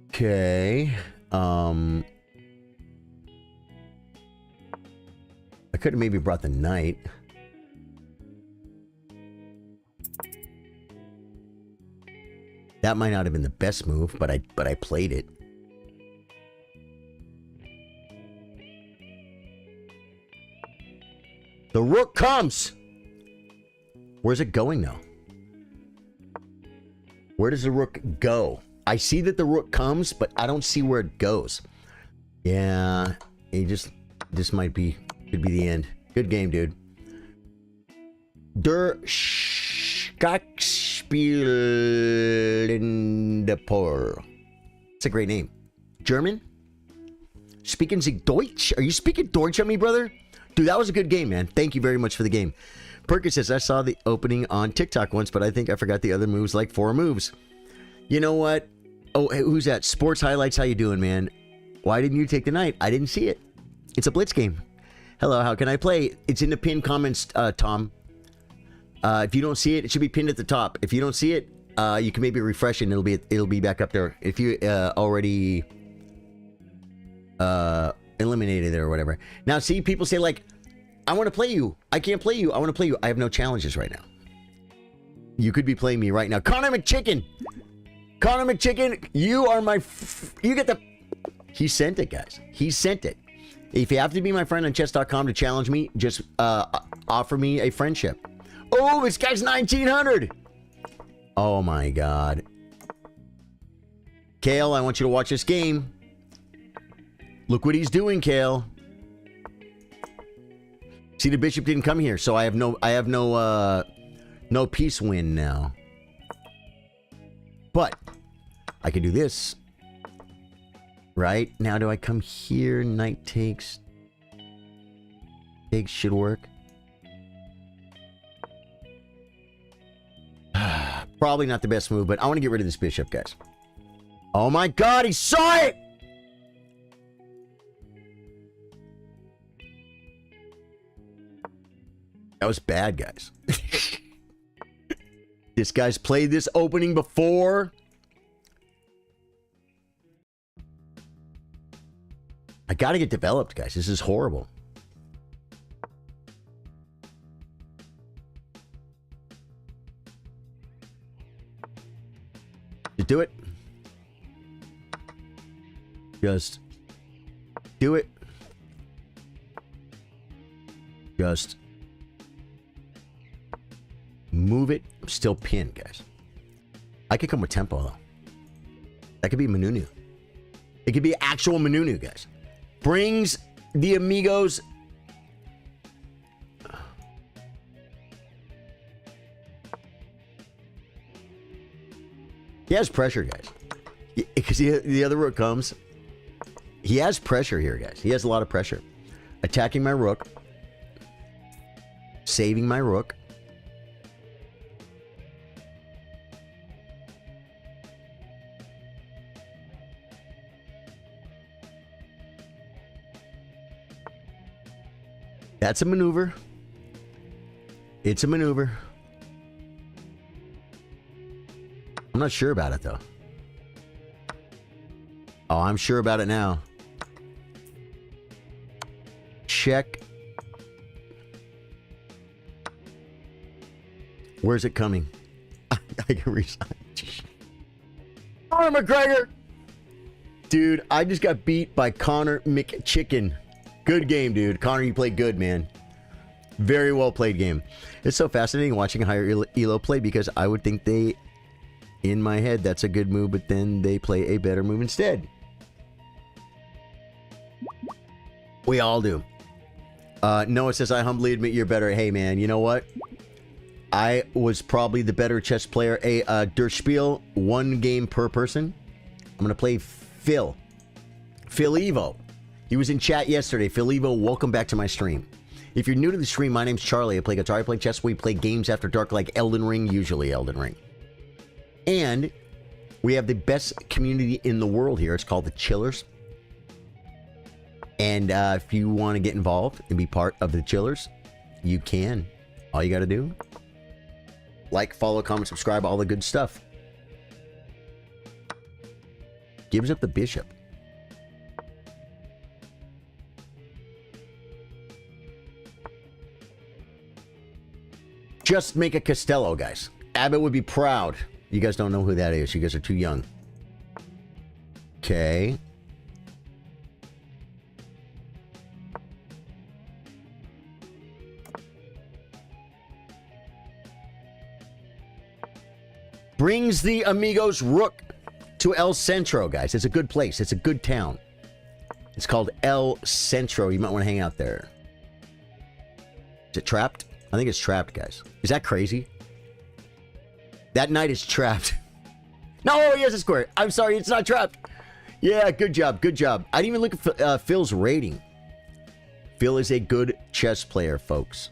Okay. I could have maybe brought the knight. That might not have been the best move, but I played it. The rook comes. Where's it going now? Where does the rook go? I see that the rook comes, but I don't see where it goes. Yeah, this could be the end. Good game, dude. Der Schachspielendepor. It's a great name. German? Speaking Sie Deutsch? Are you speaking Deutsch on me, brother? Dude, that was a good game, man. Thank you very much for the game. Perkins says, I saw the opening on TikTok once, but I think I forgot the other moves, like 4 moves. You know what? Oh, hey, who's that? Sports Highlights, how you doing, man? Why didn't you take the knight? I didn't see it. It's a blitz game. Hello, how can I play? It's in the pinned comments, Tom. If you don't see it, it should be pinned at the top. If you don't see it, you can maybe refresh it and it'll be back up there. If you already eliminated it or whatever. Now, see, people say like, I want to play you. I can't play you. I want to play you. I have no challenges right now. You could be playing me right now. Connor McChicken. Connor McChicken, you are my... you get the... He sent it, guys. He sent it. If you have to be my friend on chess.com to challenge me, just offer me a friendship. Oh, this guy's 1900. Oh, my God. Kale, I want you to watch this game. Look what he's doing, Kale. See, the bishop didn't come here, so I have no peace win now. But I can do this. Right? Now do I come here? Knight takes. Takes should work. Probably not the best move, but I want to get rid of this bishop, guys. Oh my god, he saw it! That was bad, guys. This guy's played this opening before. I gotta get developed, guys. This is horrible. Just do it. Just do it. Just move it. I'm still pinned, guys. I could come with tempo, though. That could be Manunu. It could be actual Manunu, guys. Brings the amigos. He has pressure, guys. Because the other rook comes. He has pressure here, guys. He has a lot of pressure. Attacking my rook. Saving my rook. That's a maneuver. It's a maneuver. I'm not sure about it, though. Oh, I'm sure about it now. Check. Where's it coming? I can resign. Conor McGregor! Dude, I just got beat by Connor McChicken. Good game, dude. Connor, you played good, man. Very well played game. It's so fascinating watching a higher elo play because I would think they, in my head, that's a good move, but then they play a better move instead. We all do. Noah says, I humbly admit you're better. Hey, man, you know what? I was probably the better chess player. Der Spiel, 1 game per person. I'm going to play Phil. Phil Evo. He was in chat yesterday. Phil Evo, welcome back to my stream. If you're new to the stream, my name's Charlie. I play guitar, I play chess, we play games after dark like Elden Ring, usually Elden Ring. And we have the best community in the world here. It's called the Chillers. And if you want to get involved and be part of the Chillers, you can. All you got to do, like, follow, comment, subscribe, all the good stuff. Gives up the bishop. Just make a Costello, guys. Abbott would be proud. You guys don't know who that is. You guys are too young. Okay. Brings the Amigos Rook to El Centro, guys. It's a good place. It's a good town. It's called El Centro. You might want to hang out there. Is it trapped? I think it's trapped, guys. Is that crazy? That knight is trapped. No, he has a square. I'm sorry, it's not trapped. Yeah, good job, good job. I didn't even look at Phil's rating. Phil is a good chess player, folks.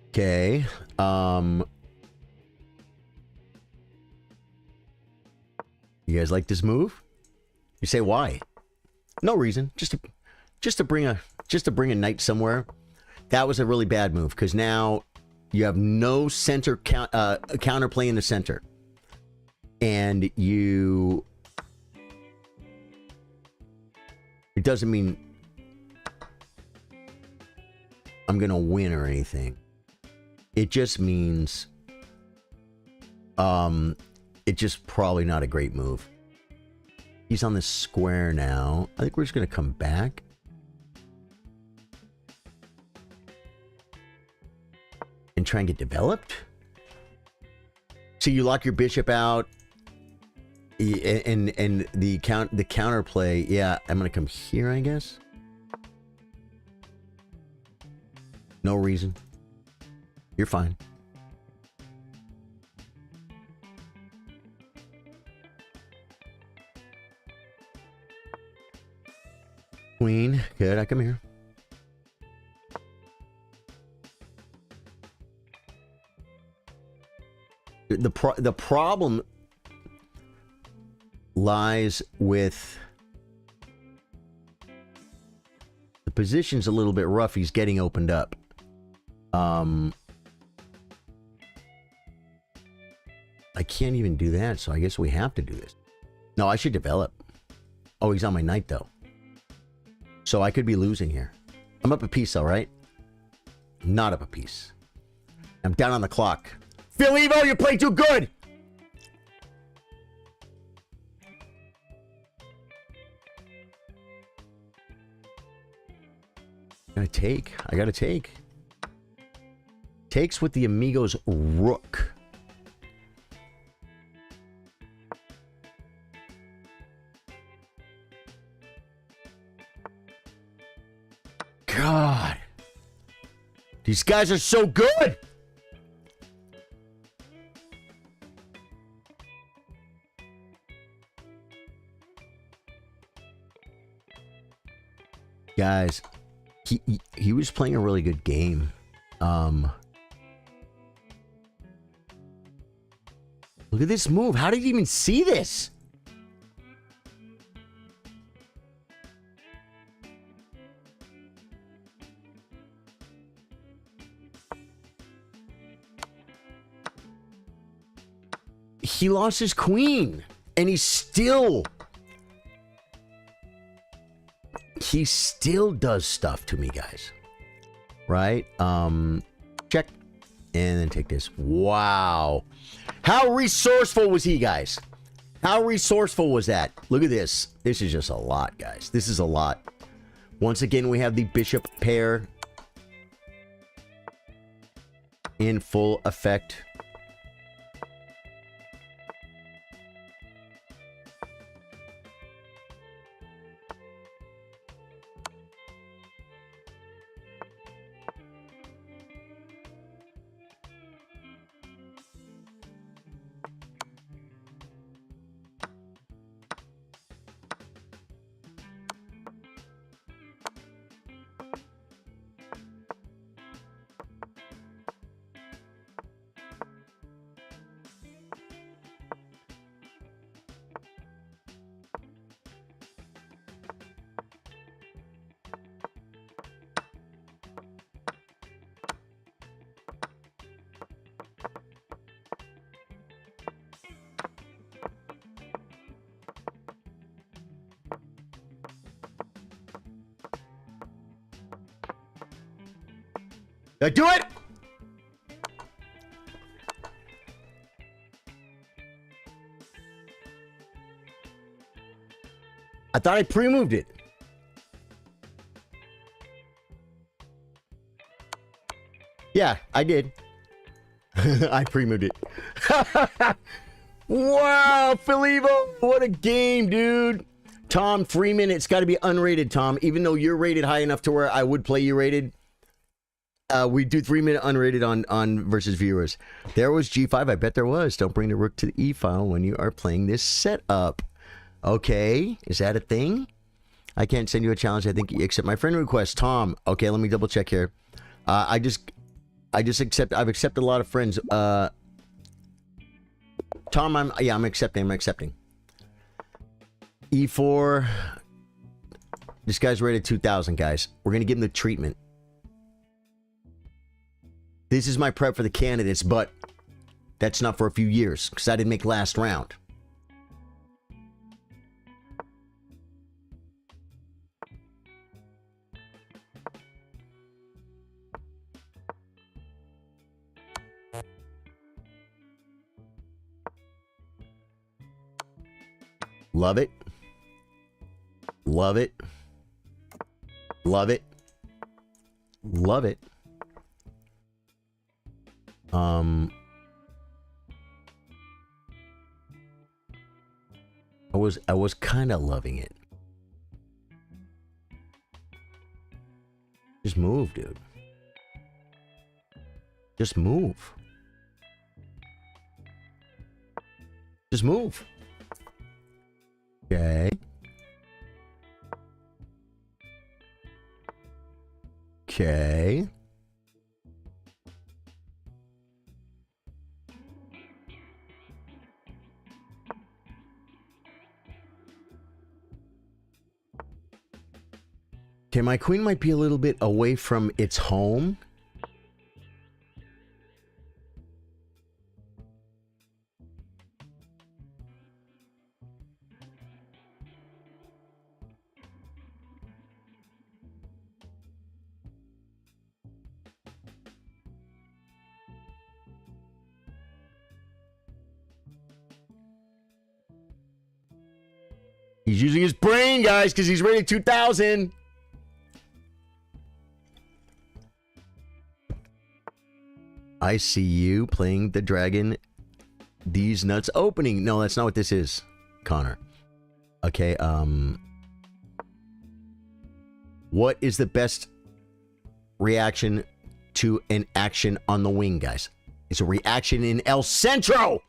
Okay. You guys like this move? You say why? No reason. Just to bring a knight somewhere. That was a really bad move because now you have no center counterplay in the center, and you. It doesn't mean I'm gonna win or anything. It just means it's just probably not a great move. He's on the square now. I think we're just going to come back. And try and get developed. So you lock your bishop out. And the counterplay. Yeah, I'm going to come here, I guess. No reason. You're fine. Queen, good, I come here. The problem lies with the position's a little bit rough. He's getting opened up. I can't even do that, so I guess we have to do this. No, I should develop. Oh, he's on my knight, though. So I could be losing here. I'm up a piece, all right? Not up a piece. I'm down on the clock. Phil Evo, you're playing too good! I gotta take. Takes with the Amigos Rook. God. These guys are so good. Guys, he was playing a really good game. Look at this move. How did he even see this? He lost his queen, and he still does stuff to me, guys. Right? Check. And then take this. Wow. How resourceful was he, guys? How resourceful was that? Look at this. This is just a lot, guys. This is a lot. Once again, we have the bishop pair in full effect. Did I do it? I thought I pre-moved it. Yeah, I did. I pre-moved it. Wow, Filivo, what a game, dude. Tom Freeman, it's got to be unrated, Tom. Even though you're rated high enough to where I would play you rated, we do 3-minute unrated on versus viewers. There was G5. I bet there was. Don't bring the rook to the E file when you are playing this setup. Okay, is that a thing? I can't send you a challenge. I think you accept my friend request, Tom. Okay, let me double check here. I just accept. I've accepted a lot of friends. Tom, I'm accepting. I'm accepting. E4. This guy's rated 2,000, guys. We're gonna give him the treatment. This is my prep for the candidates, but that's not for a few years because I didn't make last round. Love it. Love it. Love it. Love it. I was kind of loving it. Just move, dude. Just move. Just move. Okay. Okay. Okay, my queen might be a little bit away from its home. He's using his brain, guys, because he's rated 2,000. I see you playing the dragon. These nuts opening. No, that's not what this is, Connor. Okay, what is the best reaction to an action on the wing, guys? It's a reaction in El Centro.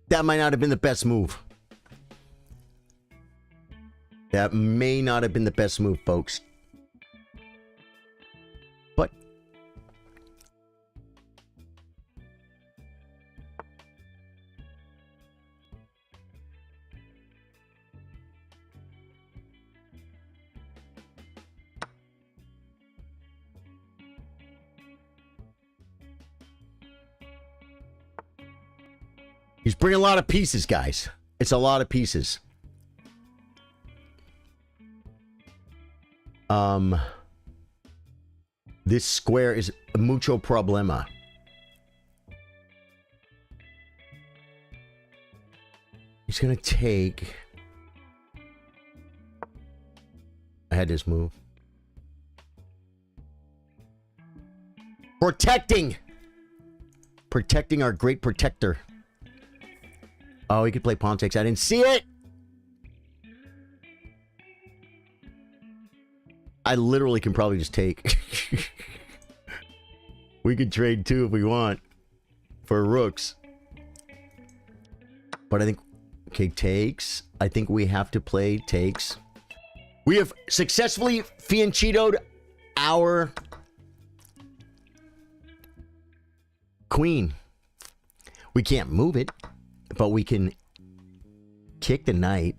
That might not have been the best move. That may not have been the best move, folks. But he's bringing a lot of pieces, guys. It's a lot of pieces. This square is mucho problema. He's gonna take... I had this move. Protecting! Protecting our great protector. Oh, he could play pawn takes. I didn't see it! I literally can probably just take. We could trade too if we want. For rooks. But I think... Okay, takes. I think we have to play takes. We have successfully fiancitoed our... queen. We can't move it. But we can kick the knight.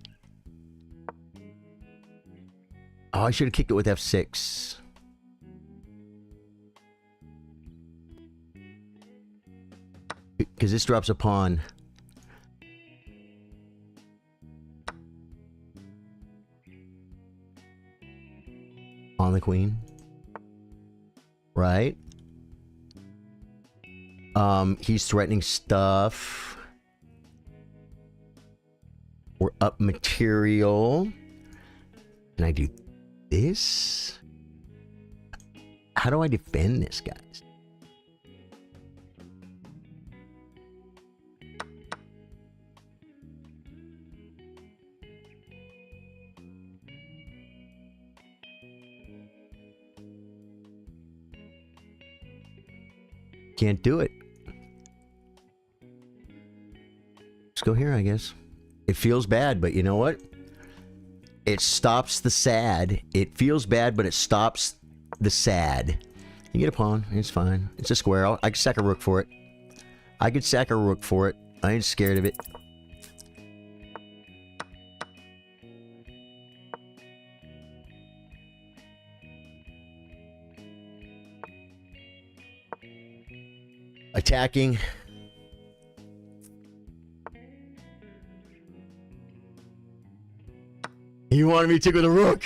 Oh, I should have kicked it with F6. Because this drops a pawn. On the queen. Right? He's threatening stuff. We're up material. Can I do this? How do I defend this, guys? Can't do it. Let's go here, I guess. It feels bad, but you know what? It stops the sad. It feels bad, but it stops the sad. You get a pawn. It's fine. It's a square. I could sack a rook for it. I could sack a rook for it. I ain't scared of it. Attacking. You wanted me to go the rook.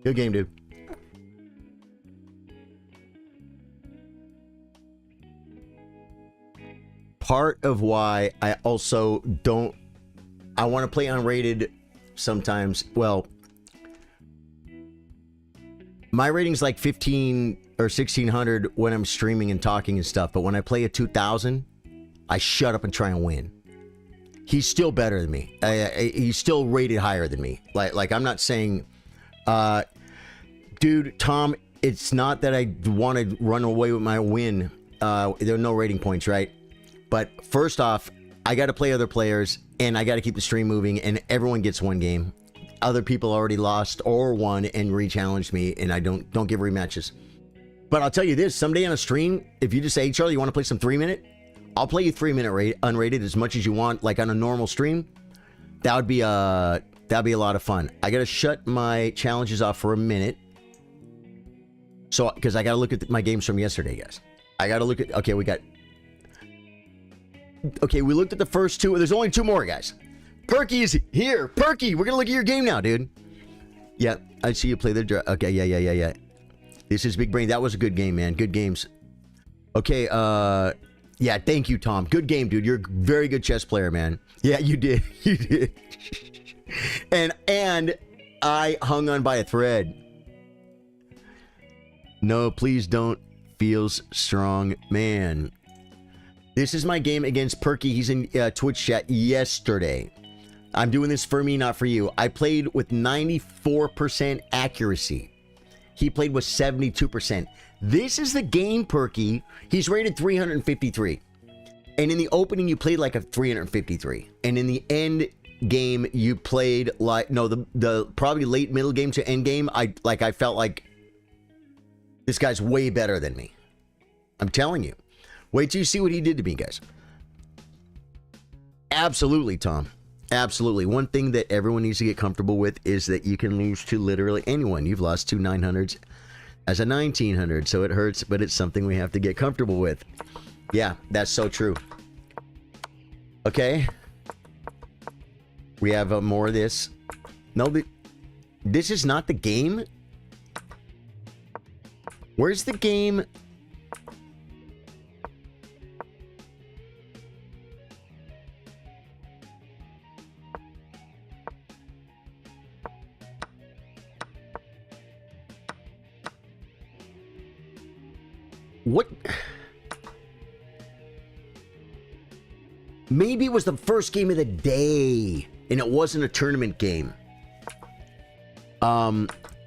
Good game, dude. Part of why I also don't... I want to play unrated sometimes. Well, my rating's like 15 or 1600 when I'm streaming and talking and stuff. But when I play a 2000, I shut up and try and win. He's still better than me. He's still rated higher than me. Like I'm not saying... dude, Tom, it's not that I want to run away with my win. There are no rating points, right? But first off, I got to play other players, and I got to keep the stream moving, and everyone gets one game. Other people already lost or won and re-challenged me, and I don't give rematches. But I'll tell you this, someday on a stream, if you just say, hey, Charlie, you want to play some 3-minute? I'll play you 3-minute unrated as much as you want, like on a normal stream. That'd be a lot of fun. I got to shut my challenges off for a minute. So, because I got to look at my games from yesterday, guys. I got to look at... Okay, we got... Okay, we looked at the first two. There's only two more, guys. Perky is here. Perky, we're going to look at your game now, dude. Yeah, I see you play the... Okay, yeah. This is Big Brain. That was a good game, man. Good games. Okay, yeah, thank you, Tom. Good game, dude. You're a very good chess player, man. Yeah, you did. You did. And I hung on by a thread. No, please don't. Feels strong, man. This is my game against Perky. He's in Twitch chat yesterday. I'm doing this for me, not for you. I played with 94% accuracy. He played with 72%. This is the game, Perky. He's rated 353. And in the opening, you played like a 353. And in the end game, you played like... No, the probably late middle game to end game, I felt like this guy's way better than me. I'm telling you. Wait till you see what he did to me, guys. Absolutely, Tom. Absolutely. One thing that everyone needs to get comfortable with is that you can lose to literally anyone. You've lost two 900s as a 1900, so it hurts, but it's something we have to get comfortable with. Yeah, that's so true. Okay. We have more of this. No, this is not the game. Where's the game? What? Maybe it was the first game of the day and it wasn't a tournament game.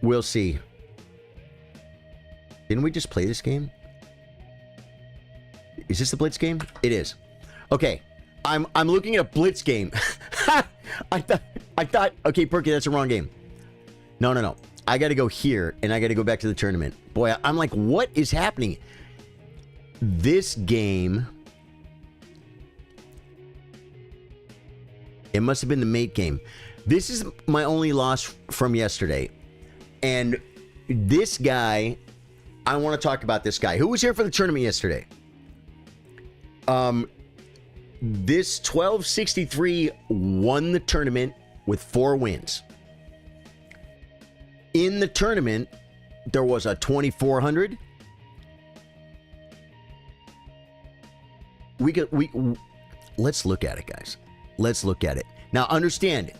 We'll see. Didn't we just play this game? Is this the Blitz game? It is. Okay, I'm looking at a blitz game. I thought. Okay, Perky, that's the wrong game. No. I got to go here, and I got to go back to the tournament. Boy, I'm like, what is happening? This game. It must have been the mate game. This is my only loss from yesterday. And this guy, I want to talk about this guy. Who was here for the tournament yesterday? This 1263 won the tournament with 4 wins. In the tournament, there was a 2400. Let's look at it, guys. Let's look at it. Now, understand,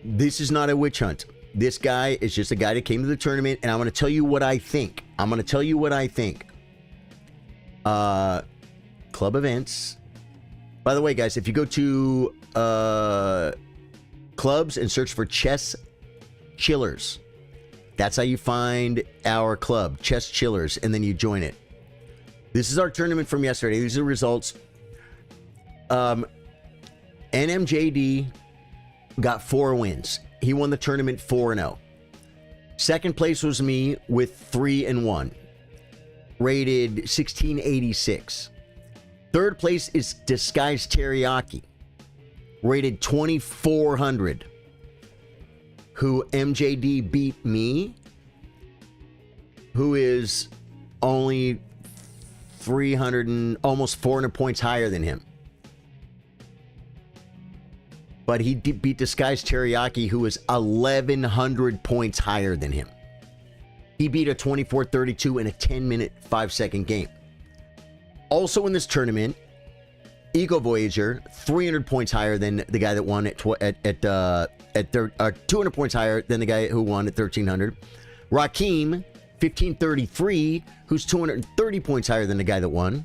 this is not a witch hunt. This guy is just a guy that came to the tournament, and I'm going to tell you what I think. Club events. By the way, guys, if you go to clubs and search for Chess Chillers, that's how you find our club, Chess Chillers, and then you join it. This is our tournament from yesterday. These are the results. NMJD got 4 wins. He won the tournament 4-0. Second place was me with 3-1. Rated 1686. Third place is Disguised Teriyaki. Rated 2400. Who MJD beat me. Who is only 300 and almost 400 points higher than him. But he beat Disguised Teriyaki, who is 1,100 points higher than him. He beat a 24-32 in a 10-minute, 5-second game. Also in this tournament, Eco Voyager, 300 points higher than the guy that won at 200 points higher than the guy who won at 1,300. Rakim, 1533, who's 230 points higher than the guy that won.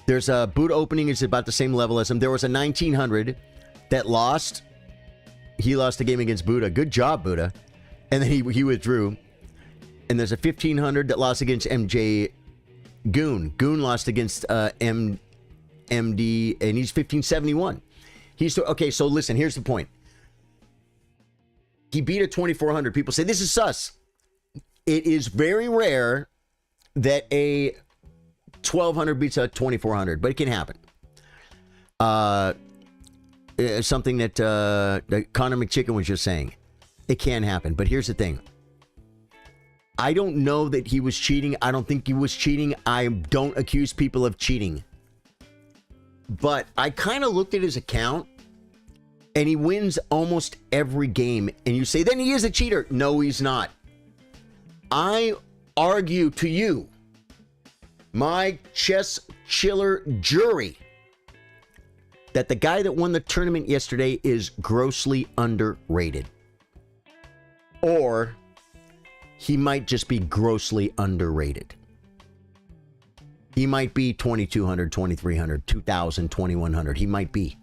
There's a Buddha opening is about the same level as him. There was a 1900 that lost. He lost the game against Buddha. Good job, Buddha. And then he withdrew. And there's a 1500 that lost against MJ Goon. Goon lost against MD, and he's 1571. Okay, so listen, here's the point. He beat a 2400. People say, this is sus. It is very rare that a 1200 beats a 2400, but it can happen. Something that Connor McChicken was just saying. It can happen, but here's the thing. I don't know that he was cheating. I don't think he was cheating. I don't accuse people of cheating. But I kind of looked at his account, and he wins almost every game. And you say, then he is a cheater. No, he's not. I argue to you, my chess chiller jury, that the guy that won the tournament yesterday is grossly underrated. Or he might just be grossly underrated. He might be 2,200, 2,300, 2,000, 2,100. He might be.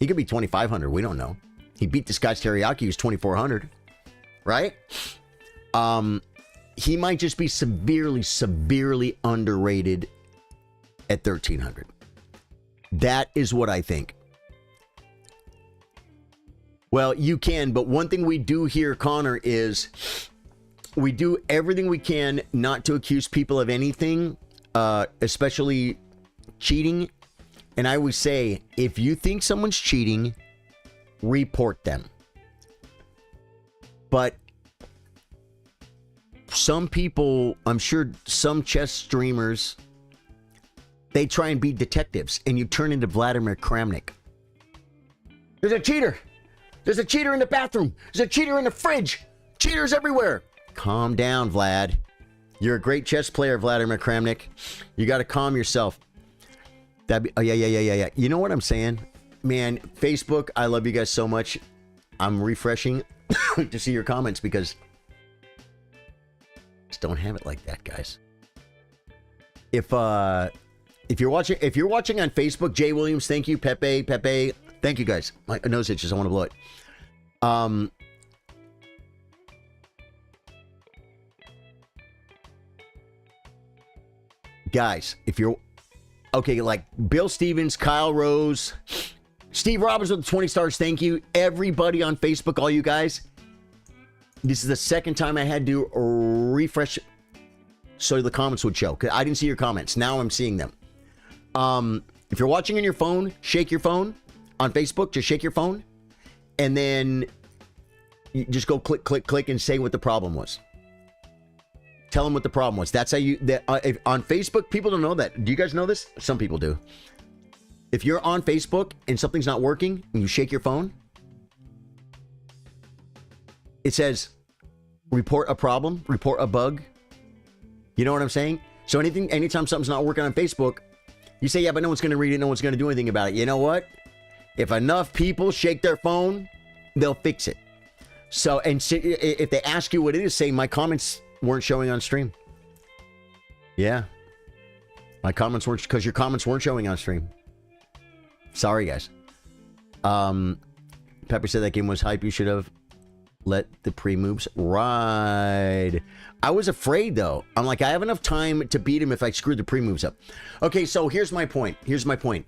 He could be 2,500. We don't know. He beat Disguised Teriyaki, who's 2,400. Right? He might just be severely, severely underrated at 1,300. That is what I think. Well, you can, but one thing we do here, Connor, is we do everything we can not to accuse people of anything, especially cheating. And I always say, if you think someone's cheating, report them. But some people, I'm sure some chess streamers, they try and be detectives, and you turn into Vladimir Kramnik. There's a cheater. There's a cheater in the bathroom. There's a cheater in the fridge. Cheaters everywhere. Calm down, Vlad. You're a great chess player, Vladimir Kramnik. You got to calm yourself. Yeah. You know what I'm saying? Man, Facebook, I love you guys so much. I'm refreshing to see your comments because just don't have it like that, guys. If you're watching on Facebook, Jay Williams, thank you. Pepe, thank you guys. My nose itches. I want to blow it. Guys, if you're Okay, like Bill Stevens, Kyle Rose, Steve Roberts with the 20 stars. Thank you. Everybody on Facebook, all you guys. This is the second time I had to refresh so the comments would show. I didn't see your comments. Now I'm seeing them. If you're watching on your phone, shake your phone. On Facebook, just shake your phone. And then you just go click, click, click, and say what the problem was. Tell them what the problem was. That's how you... on Facebook, people don't know that. Do you guys know this? Some people do. If you're on Facebook and something's not working, and you shake your phone, it says, report a problem, report a bug. You know what I'm saying? So anytime something's not working on Facebook, you say, yeah, but no one's going to read it, no one's going to do anything about it. You know what? If enough people shake their phone, they'll fix it. So, and if they ask you what it is, say, my comments weren't showing on stream. Yeah. My comments weren't, because your comments weren't showing on stream. Sorry, guys. Pepper said that game was hype. You should have let the pre-moves ride. I was afraid, though. I'm like, I have enough time to beat him if I screwed the pre-moves up. Okay, so here's my point. Here's my point.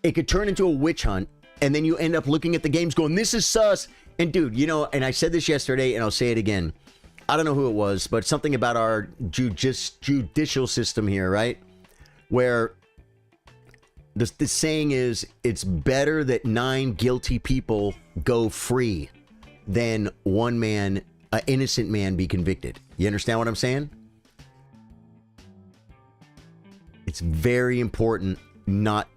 It could turn into a witch hunt, and then you end up looking at the games going, this is sus. And dude, you know, and I said this yesterday, and I'll say it again. I don't know who it was, but something about our judicial system here, right? Where the saying is, it's better that 9 guilty people go free than one man, an innocent man, be convicted. You understand what I'm saying? It's very important not...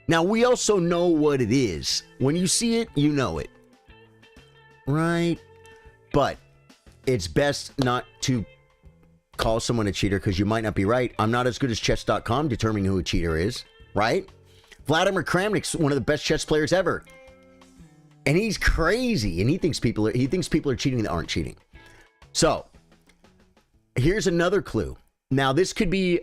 Now, we also know what it is. When you see it, you know it. Right? But it's best not to call someone a cheater because you might not be right. I'm not as good as chess.com determining who a cheater is. Right? Vladimir Kramnik's one of the best chess players ever. And he's crazy. And he thinks people are cheating that aren't cheating. So, here's another clue. Now, this could be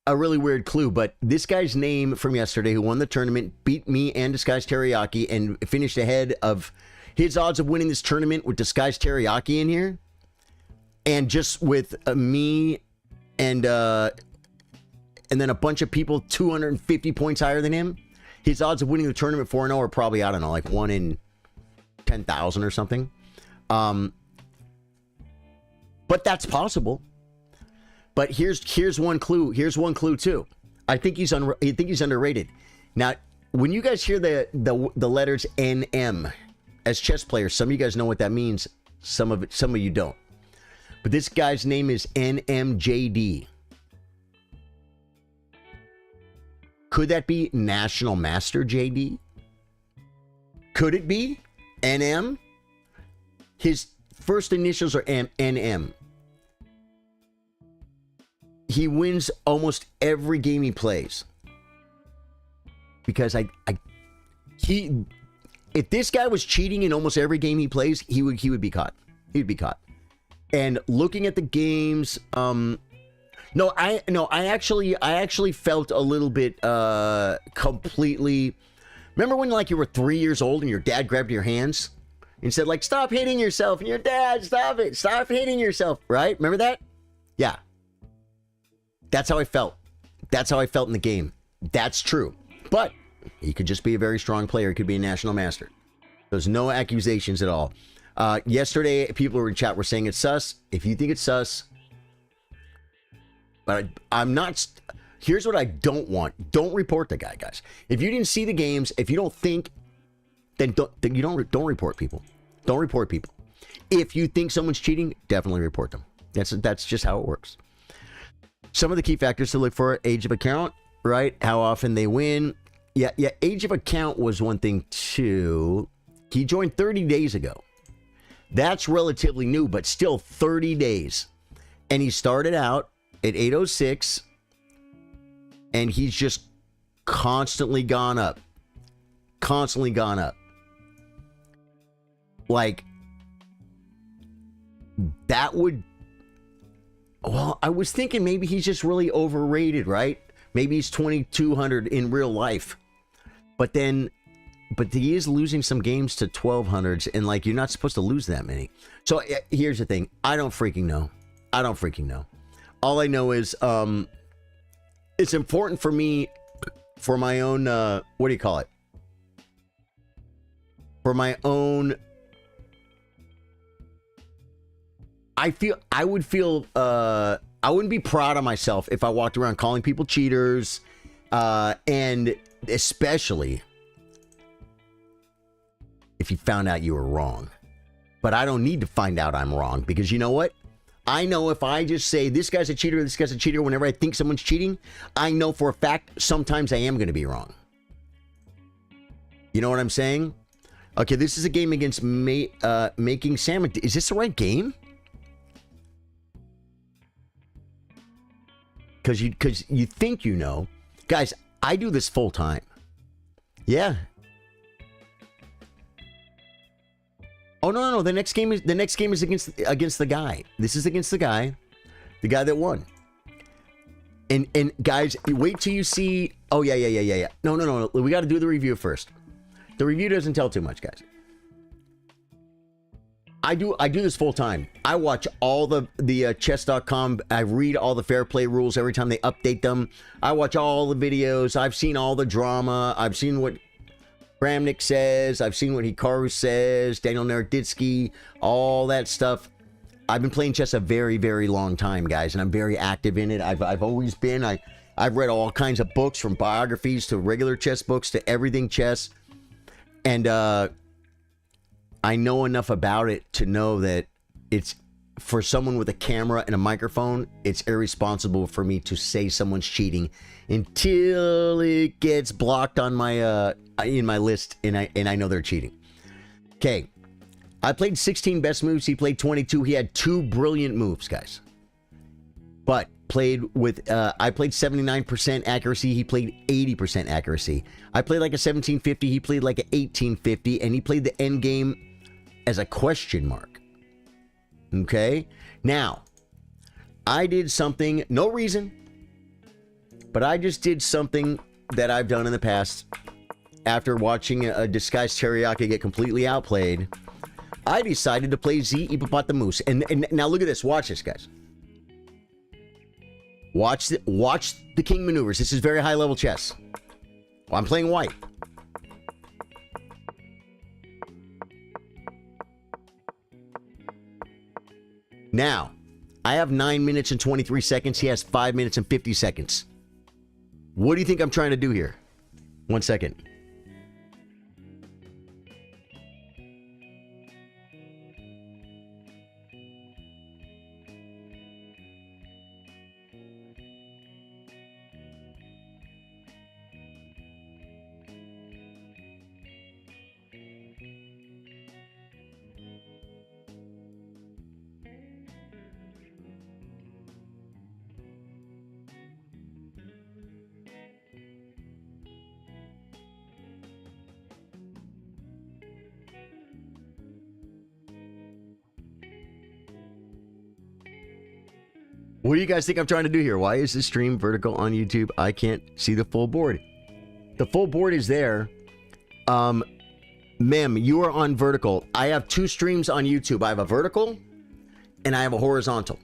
a really weird clue, but this guy's name from yesterday who won the tournament, beat me and Disguised Teriyaki, and finished ahead of his odds of winning this tournament with Disguised Teriyaki in here. And just with me and then a bunch of people 250 points higher than him, his odds of winning the tournament 4-0 are probably, I don't know, like 1 in 10,000 or something. But that's possible. But here's one clue. Here's one clue too. I think he's underrated. Now, when you guys hear the letters NM as chess players, some of you guys know what that means. Some of you don't. But this guy's name is NMJD. Could that be National Master JD? Could it be NM? His first initials are NM. He wins almost every game he plays. Because if this guy was cheating in almost every game he plays, he would be caught. He would be caught. And looking at the games, I actually felt a little bit completely. Remember when like you were 3 years old and your dad grabbed your hands and said like, stop hitting yourself, and your dad, stop hitting yourself, right? Remember that? Yeah. That's how I felt. That's how I felt in the game. That's true. But he could just be a very strong player. He could be a national master. There's no accusations at all. Yesterday, people in chat were saying it's sus. If you think it's sus, but I'm not. Here's what I don't want. Don't report the guy, guys. If you didn't see the games, if you don't think, then you don't report people. Don't report people. If you think someone's cheating, definitely report them. That's just how it works. Some of the key factors to look for: age of account, right? How often they win. Yeah. Age of account was one thing too. He joined 30 days ago. That's relatively new, but still 30 days. And he started out at 806, and he's just constantly gone up. Constantly gone up. Like, that would... Well, I was thinking maybe he's just really overrated, right? Maybe he's 2,200 in real life. But he is losing some games to 1,200s, and like, you're not supposed to lose that many. So here's the thing. I don't freaking know. all I know is it's important for me for my own what do you call it? For my own I wouldn't be proud of myself if I walked around calling people cheaters, and especially if you found out you were wrong. But I don't need to find out I'm wrong, because you know what? I know if I just say this guy's a cheater, this guy's a cheater, whenever I think someone's cheating, I know for a fact sometimes I am going to be wrong. You know what I'm saying? Okay, this is a game against Making Salmon. Is this the right game? Because you think you know. Guys, I do this full time. Yeah. Oh no, the next game is against the guy. This is against the guy that won. And guys, wait till you see. Oh yeah. No. We got to do the review first. The review doesn't tell too much, guys. I do this full time. I watch all the chess.com. I read all the fair play rules every time they update them. I watch all the videos. I've seen all the drama. I've seen what Kramnik says. I've seen what Hikaru says. Daniel Naroditsky, all that stuff. I've been playing chess a very, very long time, guys, and I'm very active in it. I've always been. I've read all kinds of books, from biographies to regular chess books to everything chess. And I know enough about it to know that it's, for someone with a camera and a microphone, it's irresponsible for me to say someone's cheating until it gets blocked on my in my list, and I know they're cheating. Okay, I played 16 best moves. He played 22. He had 2 brilliant moves, guys. But played with I played 79% accuracy. He played 80% accuracy. I played like a 1750. He played like a 1850, and he played the end game as a question mark. Okay, now I did something, no reason, but I just did something that I've done in the past. After watching a disguised teriyaki get completely outplayed, I decided to play Z Hippopotamus. And now look at this. Watch this, guys. Watch the king maneuvers. This is very high level chess. Well, I'm playing white. Now, I have 9 minutes and 23 seconds. He has 5 minutes and 50 seconds. What do you think I'm trying to do here? 1 second. What do you guys think I'm trying to do here? Why is this stream vertical on YouTube? I can't see the full board. The full board is there. Mem, you are on vertical. I have 2 streams on YouTube. I have a vertical and I have a horizontal.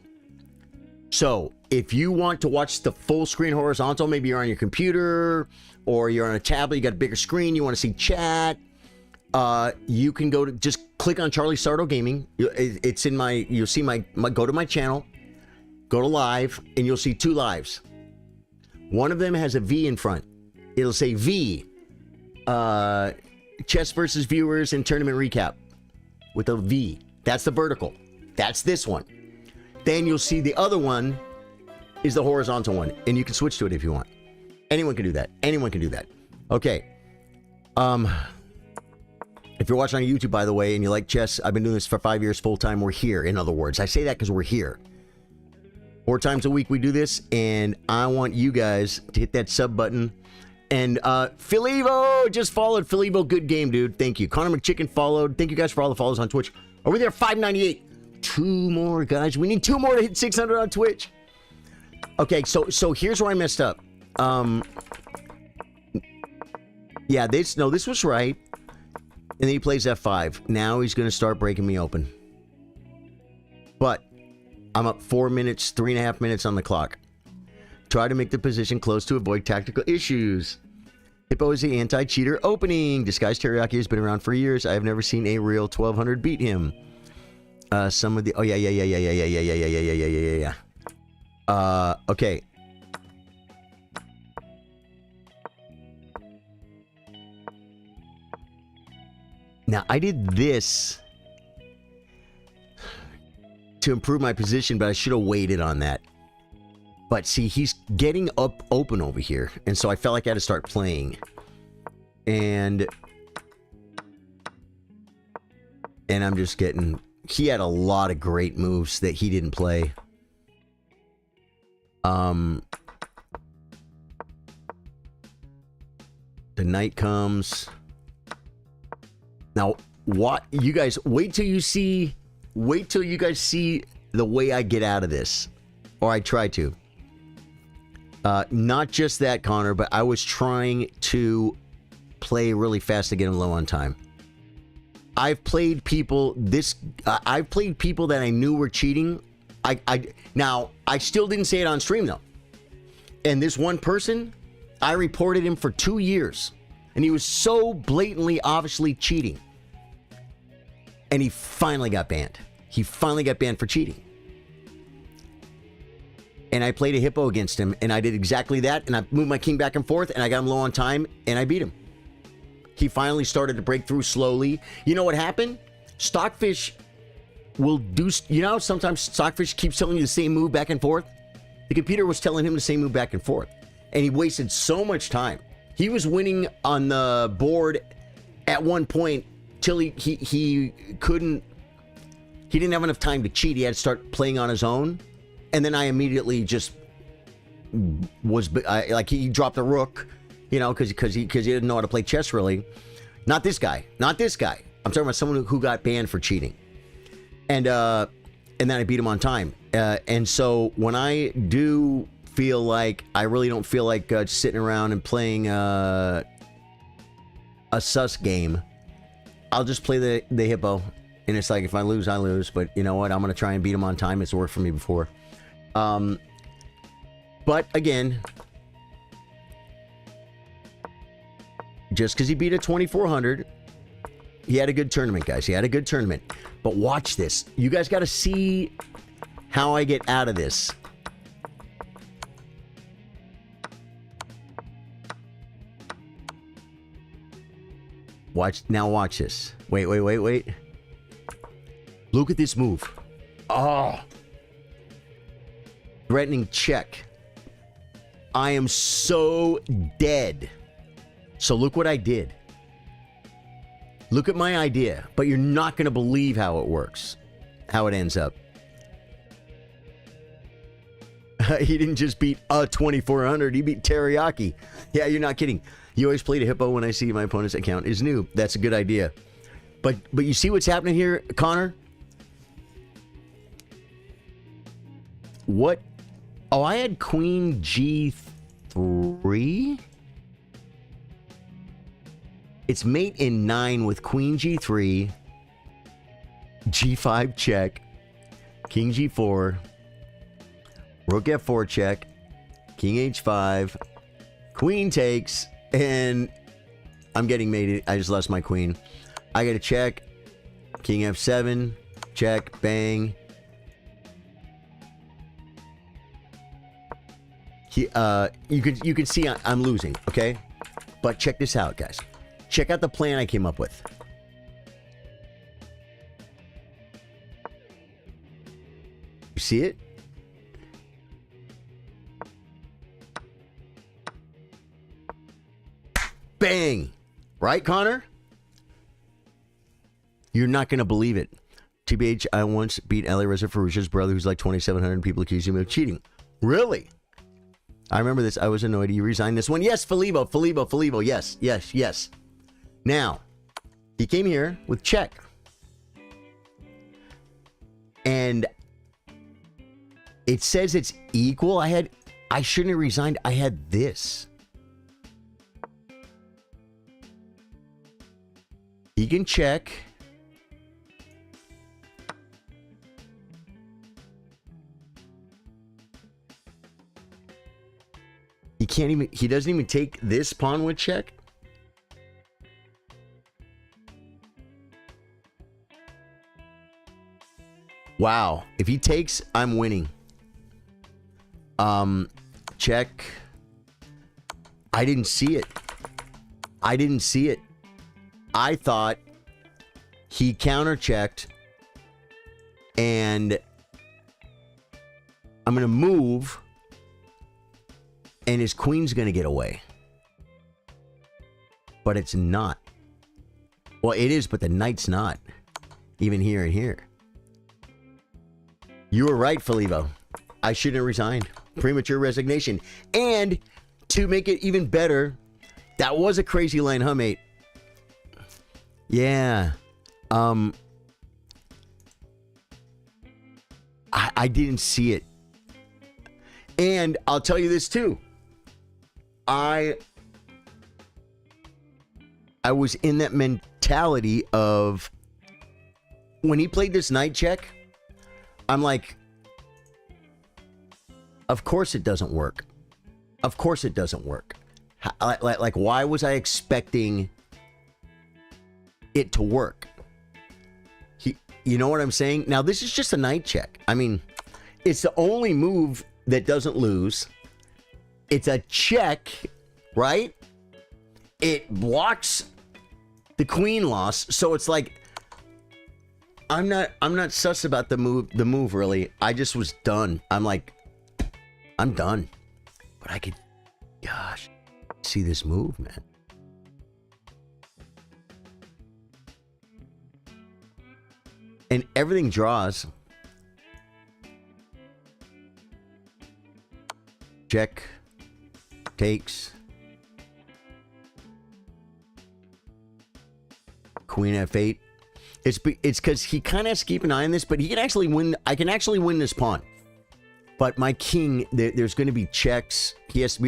So if you want to watch the full screen horizontal, maybe you're on your computer or you're on a tablet, you got a bigger screen, you want to see chat, you can go to, just click on Charlie Sardo Gaming. It's in my, you'll see my go to my channel. Go to live, and you'll see 2 lives. One of them has a V in front. It'll say V, chess versus viewers and tournament recap, with a V. That's the vertical. That's this one. Then you'll see the other one is the horizontal one, and you can switch to it if you want. Anyone can do that. Anyone can do that. Okay. If you're watching on YouTube, by the way, and you like chess, I've been doing this for 5 years full time. We're here, in other words. I say that because we're here. 4 times a week we do this, and I want you guys to hit that sub button. And Philivo just followed. Philivo, good game, dude. Thank you. Connor McChicken followed. Thank you guys for all the follows on Twitch. Over there, 598. 2 more, guys. We need 2 more to hit 600 on Twitch. Okay, so here's where I messed up. Yeah, this was right. And then he plays F5. Now he's going to start breaking me open. But I'm up 4 minutes, 3.5 minutes on the clock. Try to make the position close to avoid tactical issues. Hippo is the anti-cheater opening. Disguised Teriyaki has been around for years. I have never seen a real 1200 beat him. Some of the... Oh, yeah. Okay. Now, I did this to improve my position, but I should have waited on that. But see, he's getting up open over here, and so I felt like I had to start playing. And I'm just getting... He had a lot of great moves that he didn't play. The night comes... Now, what you guys wait till you guys see the way I get out of this, or I try to. Not just that, Connor, but I was trying to play really fast to get him low on time. I've played people that I knew were cheating. Now I still didn't say it on stream though. And this one person, I reported him for 2 years, and he was so blatantly, obviously cheating. And he finally got banned. He finally got banned for cheating. And I played a hippo against him, and I did exactly that, and I moved my king back and forth, and I got him low on time, and I beat him. He finally started to break through slowly. You know what happened? Stockfish will do... You know, sometimes Stockfish keeps telling you the same move back and forth? The computer was telling him the same move back and forth. And he wasted so much time. He was winning on the board at one point till he couldn't... He didn't have enough time to cheat. He had to start playing on his own. And then I immediately just was... like, he dropped a rook, you know, because he didn't know how to play chess, really. Not this guy. Not this guy. I'm talking about someone who got banned for cheating. And then I beat him on time. And so when I do feel like... I really don't feel like sitting around and playing a sus game, I'll just play the hippo. And it's like, if I lose, I lose. But you know what? I'm going to try and beat him on time. It's worked for me before. But again... Just because he beat a 2400, he had a good tournament, guys. He had a good tournament. But watch this. You guys got to see how I get out of this. Watch this. Wait. Look at this move. Oh. Threatening check. I am so dead. So look what I did. Look at my idea, but you're not going to believe how it works, how it ends up. He didn't just beat a 2400, he beat Teriyaki. Yeah, you're not kidding. You always play a hippo when I see my opponent's account is new. That's a good idea. But you see what's happening here, Connor? What? Oh, I had Queen G3? It's mate in 9 with Queen G3, G5 check, King G4, Rook F4 check, King H5, Queen takes, and I'm getting mated. I just lost my queen. I get a check, King F7, check, bang. You can see I'm losing, okay? But check this out, guys. Check out the plan I came up with. You see it? Bang! Right, Connor? You're not going to believe it. TBH, I once beat Ali Reza Farouche's brother, who's like 2,700 people accused him of cheating. Really? I remember this. I was annoyed. You resigned this one. Yes, Felibo. Yes. Now, he came here with check. And it says it's equal. I shouldn't have resigned. I had this. He can check. he doesn't even take this pawn with check. Wow. If he takes, I'm winning. Check. I didn't see it. I didn't see it. I thought he counter-checked and I'm going to move and his queen's going to get away. But it's not. Well, it is, but the knight's not. Even here and here. You were right, Felivo. I shouldn't have resigned. Premature resignation. And to make it even better, that was a crazy line, huh, mate? Yeah. I didn't see it. And I'll tell you this too. I was in that mentality of when he played this knight check, I'm like, of course it doesn't work. Of course it doesn't work. Like why was I expecting it to work? You know what I'm saying? Now, this is just a knight check. I mean, it's the only move that doesn't lose. It's a check, right? It blocks the queen loss. So it's like, I'm not sus about the move really. I just was done. I'm like, I'm done. But I could, gosh, see this move, man. And everything draws. Check. Takes. Queen F8. It's because he kind of has to keep an eye on this, but he can actually win. I can actually win this pawn. But my king, there's going to be checks. He has to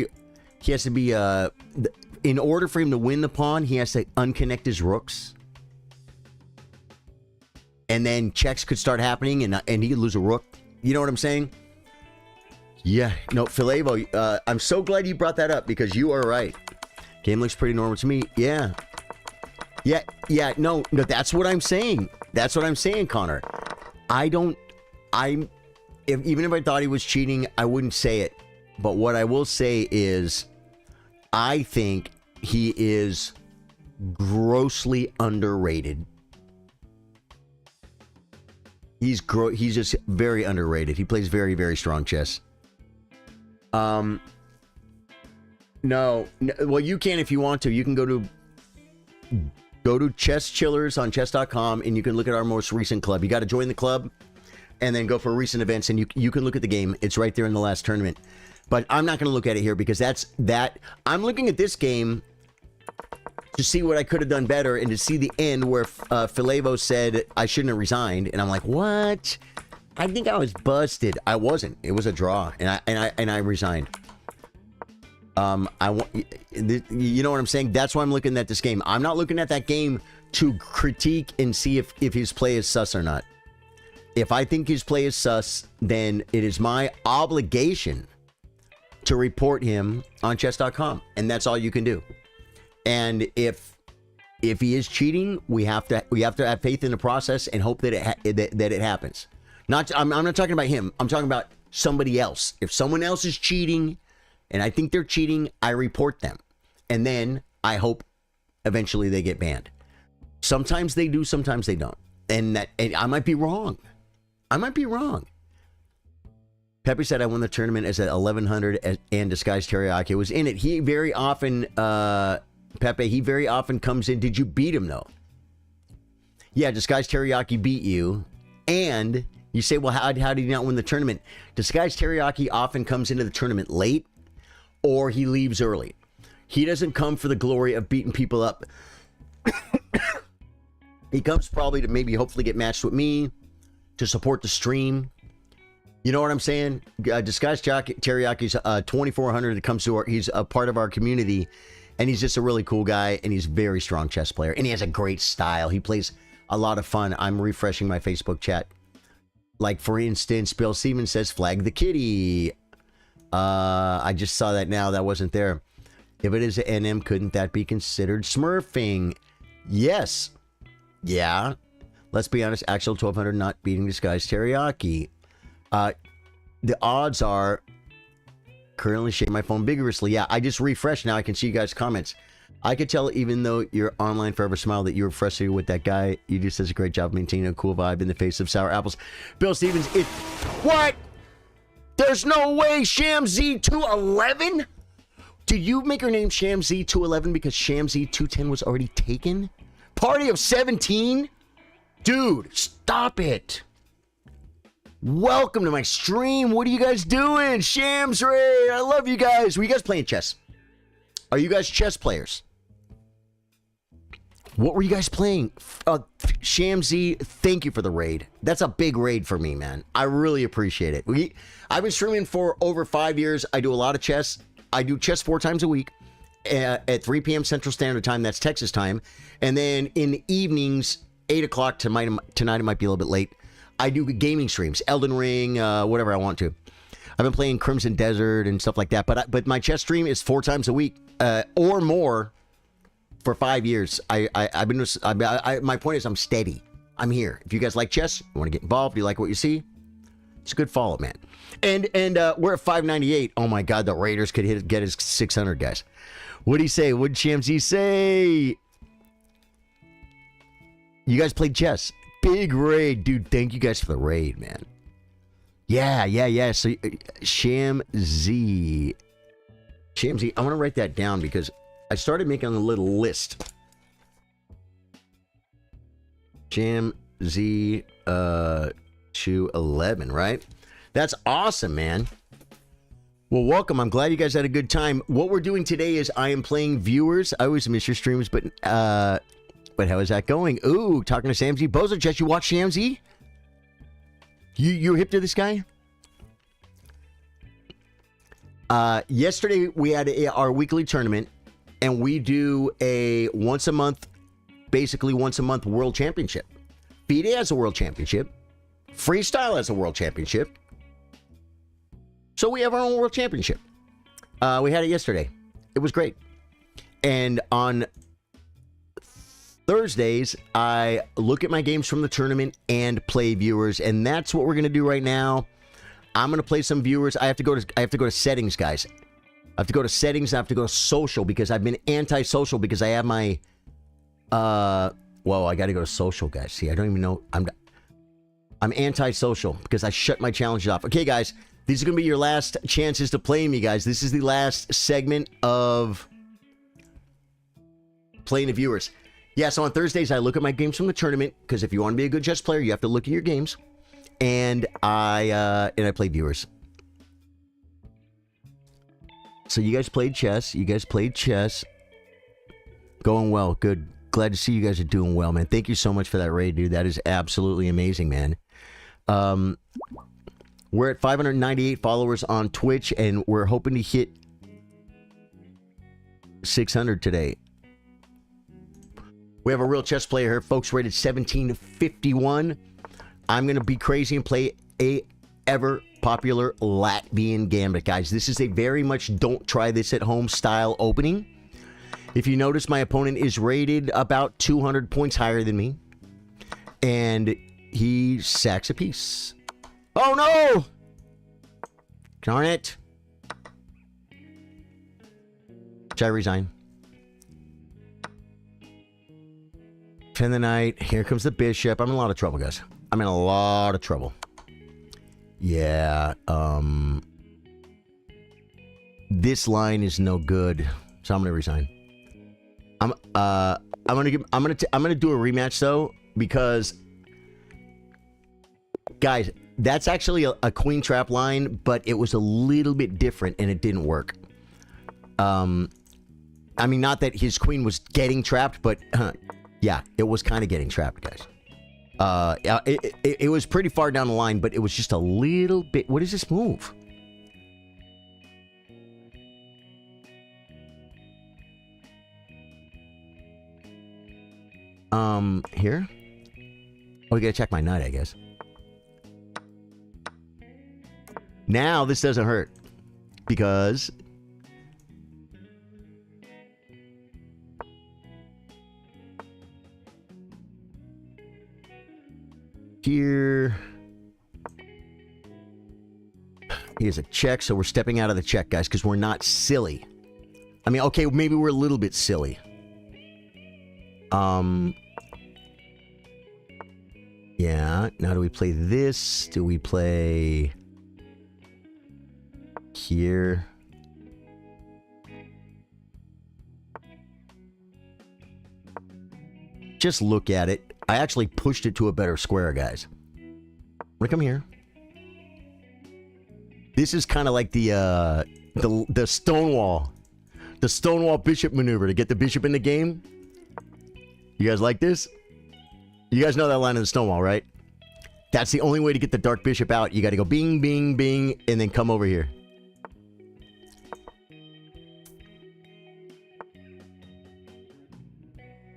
be, in order for him to win the pawn, he has to unconnect his rooks. And then checks could start happening, and he could lose a rook. You know what I'm saying? Yeah. No, Filevo, I'm so glad you brought that up because you are right. Game looks pretty normal to me. Yeah. Yeah. No, that's what I'm saying. That's what I'm saying, Connor. Even if I thought he was cheating, I wouldn't say it. But what I will say is, I think he is grossly underrated. He's just very underrated. He plays very, very strong chess. No. Well, you can if you want to. You can go to Chess Chillers on chess.com and you can look at our most recent club. You got to join the club and then go for recent events and you can look at the game. It's right there in the last tournament. But I'm not going to look at it here because I'm looking at this game to see what I could have done better and to see the end where Filevo said I shouldn't have resigned, and I'm like, what? I think I was busted. I wasn't. It was a draw, and I resigned. You know what I'm saying? That's why I'm looking at this game. I'm not looking at that game to critique and see if his play is sus or not. If I think his play is sus, then it is my obligation to report him on chess.com, and that's all you can do. And if he is cheating, we have to have faith in the process and hope that it happens. I'm not talking about him. I'm talking about somebody else. If someone else is cheating, and I think they're cheating, I report them, and then I hope eventually they get banned. Sometimes they do, sometimes they don't, and I might be wrong. I might be wrong. Pepe said I won the tournament as at 1100 and Disguised Teriyaki was in it. He very often. Pepe, he very often comes in. Did you beat him, though? Yeah, Disguised Teriyaki beat you. And you say, well, how did he not win the tournament? Disguised Teriyaki often comes into the tournament late or he leaves early. He doesn't come for the glory of beating people up. He comes probably to maybe hopefully get matched with me, to support the stream. You know what I'm saying? Disguised Teriyaki's 2400 that comes to he's a part of our community. And he's just a really cool guy, and he's a very strong chess player. And he has a great style. He plays a lot of fun. I'm refreshing my Facebook chat. Like, for instance, Bill Stevens says, flag the kitty. I just saw that now. That wasn't there. If it is an NM, couldn't that be considered smurfing? Yes. Yeah. Let's be honest. Actual 1200 not beating Disguised Teriyaki. The odds are currently shaking my phone vigorously. Yeah, I just refreshed. Now I can see you guys' comments. I could tell, even though you're online forever smile, that you were frustrated with that guy. You just does a great job maintaining a cool vibe in the face of sour apples. Bill Stevens, what? There's no way ShamZ211? Did you make her name ShamZ211 because ShamZ210 was already taken? Party of 17? Dude, stop it. Welcome to my stream. What are you guys doing? Shams Ray, I love you guys. Were you guys playing chess? Are you guys chess players? What were you guys playing? Shamzy, thank you for the raid. That's a big raid for me, man. I really appreciate it. I've been streaming for over 5 years. I do a lot of chess. I do chess 4 times a week at 3 p.m. Central Standard Time. That's Texas time. And then in the evenings, 8 o'clock tonight, it might be a little bit late. I do gaming streams, Elden Ring, whatever I want to. I've been playing Crimson Desert and stuff like that. But my chess stream is 4 times a week or more for 5 years. My point is I'm steady. I'm here. If you guys like chess, you want to get involved, you like what you see, it's a good follow, man. And we're at 598. Oh my God, the Raiders could get his 600, guys. What'd he say? What'd Shamzy say? You guys played chess. Big raid, dude. Thank you guys for the raid, man. Yeah. So, Shamzy. I want to write that down because I started making a little list. Shamzy 211, right? That's awesome, man. Well, welcome. I'm glad you guys had a good time. What we're doing today is I am playing viewers. I always miss your streams, but how is that going? Ooh, talking to Shamzy. Bozo Chess, you watch Shamzy? You're hip to this guy? Yesterday we had our weekly tournament, and we do a once a month world championship. FIDE has a world championship. Freestyle has a world championship. So we have our own world championship. We had it yesterday. It was great. And on Thursdays, I look at my games from the tournament and play viewers, and that's what we're gonna do right now. I'm gonna play some viewers. I have to go to settings, guys. I have to go to settings. I have to go to social because I've been anti-social because I have my well, I got to go to social, guys. See, I don't even know. I'm anti-social because I shut my challenges off. Okay, guys, these are gonna be your last chances to play me, guys. This is the last segment of playing the viewers. Yeah, so on Thursdays, I look at my games from the tournament, because if you want to be a good chess player, you have to look at your games. And I play viewers. So you guys played chess. Going well. Good. Glad to see you guys are doing well, man. Thank you so much for that raid, dude. That is absolutely amazing, man. We're at 598 followers on Twitch, and we're hoping to hit 600 today. We have a real chess player here, folks, rated 1751. I'm going to be crazy and play a ever popular Latvian gambit, guys. This is a very much don't try this at home style opening. If you notice, my opponent is rated about 200 points higher than me. And he sacks a piece. Oh, no! Darn it. Should I resign? Defend the knight. Here comes the bishop. I'm in a lot of trouble, guys. I'm in a lot of trouble. Yeah. This line is no good, so I'm gonna resign. I'm gonna do a rematch though, because guys, that's actually a queen trap line, but it was a little bit different and it didn't work. I mean, not that his queen was getting trapped, but yeah, it was kind of getting trapped, guys. It was pretty far down the line, but it was just a little bit. What is this move? Here? Oh, we gotta check my knight, I guess. Now this doesn't hurt. because here is a check, so we're stepping out of the check, guys, because we're not silly. I mean, okay, maybe we're a little bit silly. Yeah, now do we play this? Do we play here? Just look at it. I actually pushed it to a better square, guys. I'm gonna come here. This is kind of like the Stonewall. The Stonewall bishop maneuver to get the bishop in the game. You guys like this? You guys know that line in the Stonewall, right? That's the only way to get the dark bishop out. You got to go bing, bing, bing, and then come over here.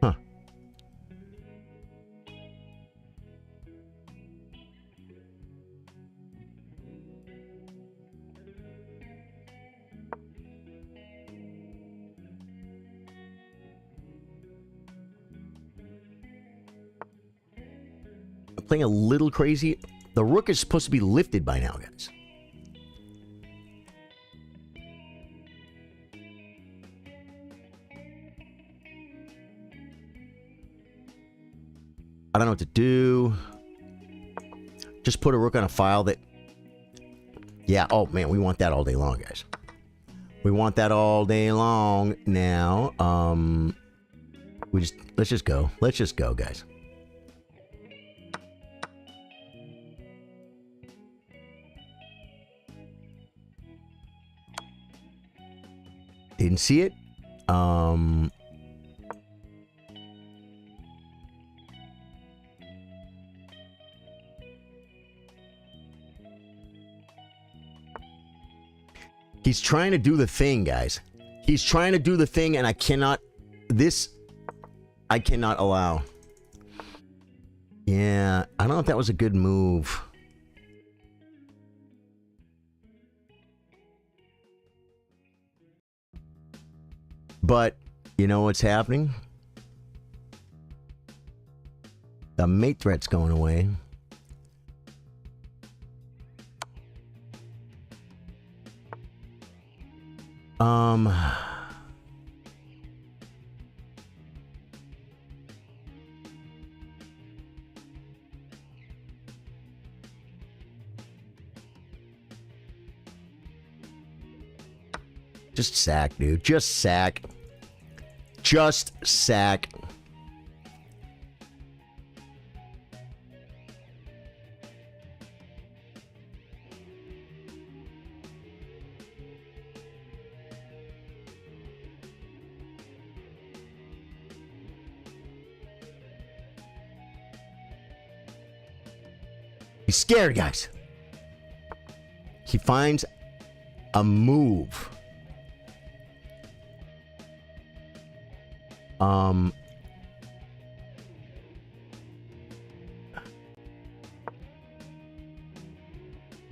Huh. Playing a little crazy. The rook is supposed to be lifted by now, guys. I don't know what to do. Just put a rook on a file that... Yeah, oh man, we want that all day long, guys. We want that all day long now. Let's just go. Let's just go, guys. Didn't see it. He's trying to do the thing, guys. He's trying to do the thing, and I cannot... I cannot allow. Yeah, I don't know if that was a good move. But, you know what's happening? The mate threat's going away. Just sack, dude. Just sack. Just sack. He's scared, guys. He finds a move.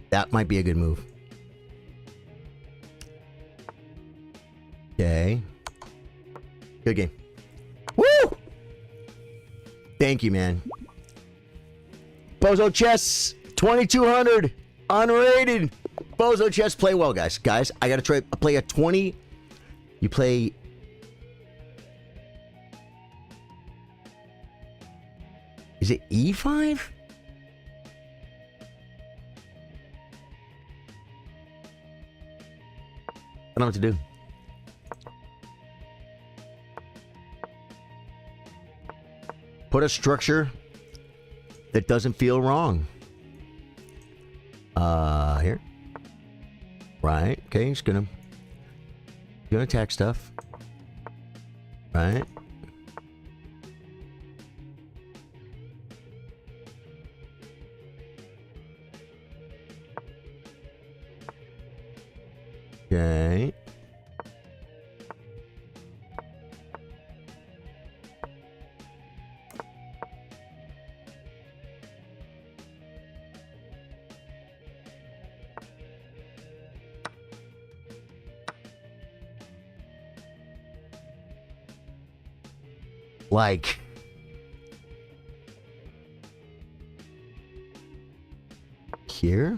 That might be a good move. Okay. Good game. Woo! Thank you, man. Bozo Chess, 2200, unrated. Bozo Chess, play well, guys. Guys, I gotta play a 20. You play... Is it E5? I don't know what to do. Put a structure that doesn't feel wrong. Here. Right. Okay, he's gonna attack stuff. Right. Okay. Like, here?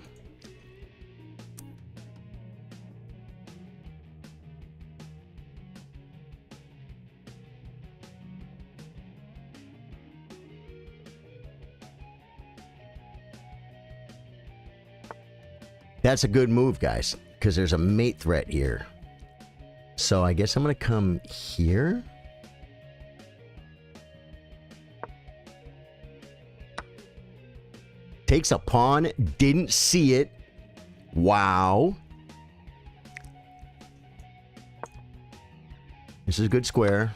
That's a good move, guys, because there's a mate threat here. So I guess I'm going to come here. Takes a pawn. Didn't see it. Wow. This is a good square.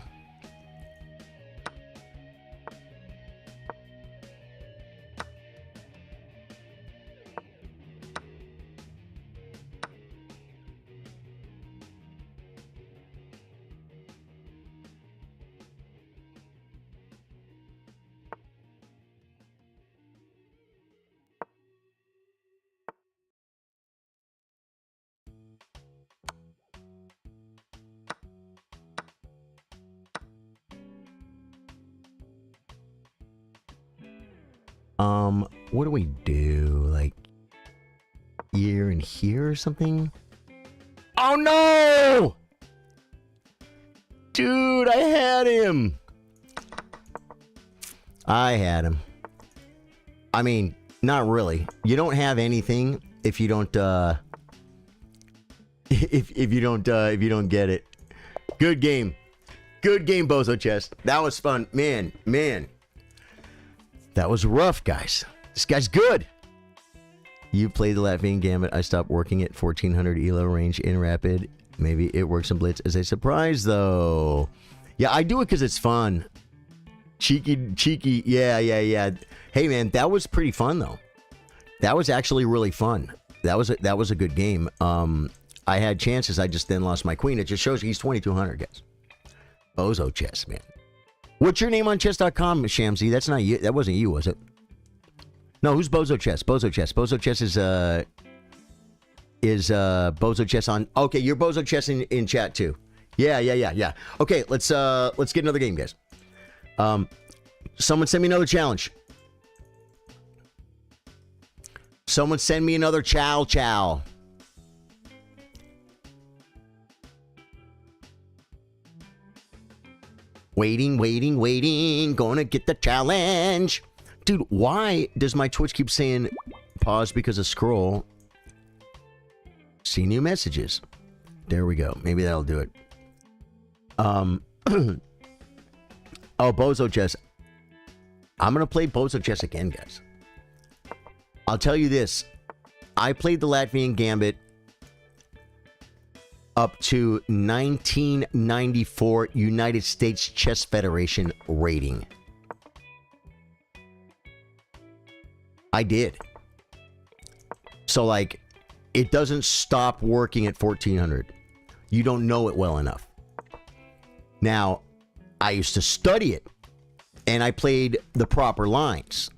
What do we do? Like here and here or something? Oh no! Dude, I had him. I had him. I mean, not really. You don't have anything if you don't if you don't get it. Good game. Good game, Bozo Chest. That was fun. Man. That was rough, guys. This guy's good. You played the Latvian Gambit. I stopped working at 1400 ELO range in Rapid. Maybe it works in Blitz as a surprise, though. Yeah, I do it because it's fun. Cheeky. Yeah. Hey, man, that was pretty fun, though. That was actually really fun. That was a good game. I had chances. I just then lost my queen. It just shows you he's 2200, guys. Bozo Chess, man. What's your name on chess.com, Shamsi? That's not you. That wasn't you, was it? No, who's Bozo Chess? Bozo Chess. Bozo Chess is Bozo Chess on. Okay, you're Bozo Chess in chat too. Yeah. Okay, let's get another game, guys. Someone send me another challenge. Someone send me another chow. Waiting. Gonna get the challenge. Dude, why does my Twitch keep saying pause because of scroll? See new messages. There we go. Maybe that'll do it. Oh, Bozo Chess. I'm gonna play Bozo Chess again, guys. I'll tell you this. I played the Latvian Gambit up to 1994 United States Chess Federation rating. I did. So, like, it doesn't stop working at 1400. You don't know it well enough. Now, I used to study it, and I played the proper lines.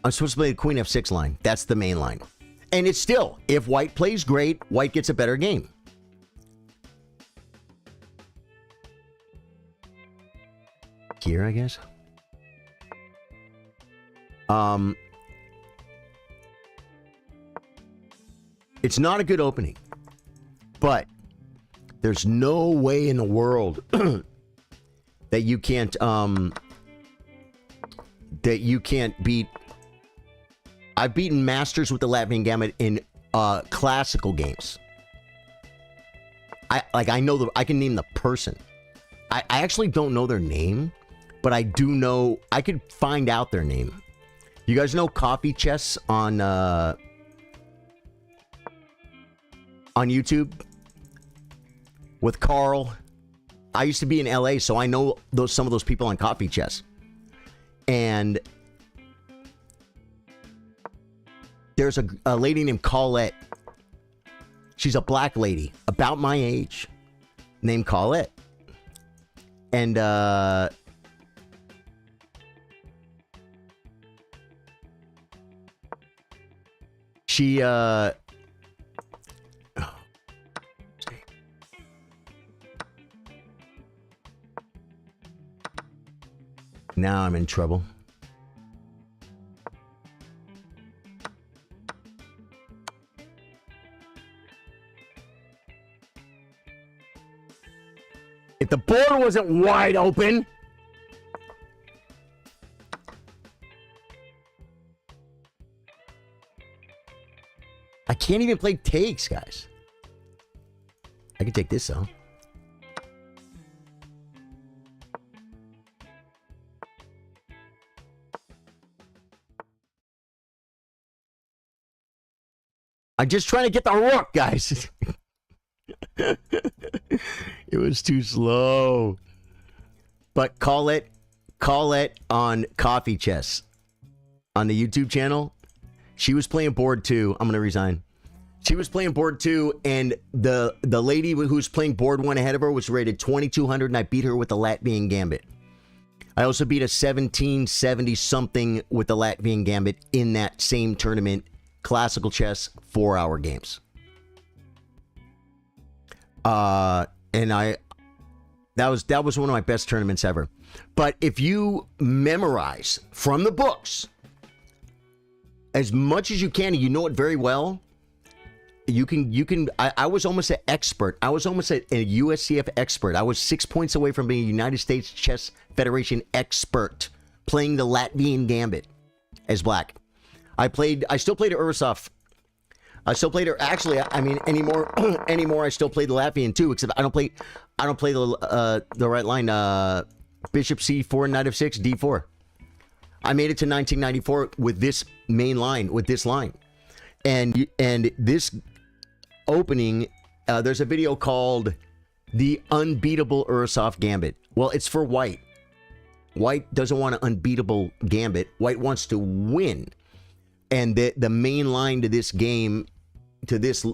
I'm supposed to play the Queen F6 line. That's the main line. And it's still, if white plays great, white gets a better game. Here, I guess. It's not a good opening. But there's no way in the world that you can't beat. I've beaten masters with the Latvian Gambit in classical games. I know I can name the person. I actually don't know their name, but I do know I could find out their name. You guys know Coffee Chess on YouTube with Carl. I used to be in LA, so I know some of those people on Coffee Chess. And there's a lady named Colette. She's a black lady about my age named Colette. And she Now I'm in trouble. If the board wasn't wide open. I can't even play takes, guys. I can take this though. I'm just trying to get the rook, guys. It was too slow. But call it on Coffee Chess on the YouTube channel. She was playing board 2. I'm gonna resign. She was playing board 2, and the lady who was playing board 1 ahead of her was rated 2200, and I beat her with the Latvian Gambit. I also beat a 1770 something with the Latvian Gambit in that same tournament. Classical chess, 4-hour games. And that was one of my best tournaments ever. But if you memorize from the books as much as you can, and you know it very well, you can. I was almost an expert. I was almost a USCF expert. I was 6 points away from being a United States Chess Federation expert playing the Latvian Gambit as black. I still played Ursov. I still played her. Actually, I mean, anymore. I still play the Latvian too. Except I don't play the right line. Bishop C4, Knight of 6, D4. I made it to 1994 with this main line, with this line, and this opening. There's a video called "The Unbeatable Ursov Gambit." Well, it's for white. White doesn't want an unbeatable gambit. White wants to win. And the main line to this game, to this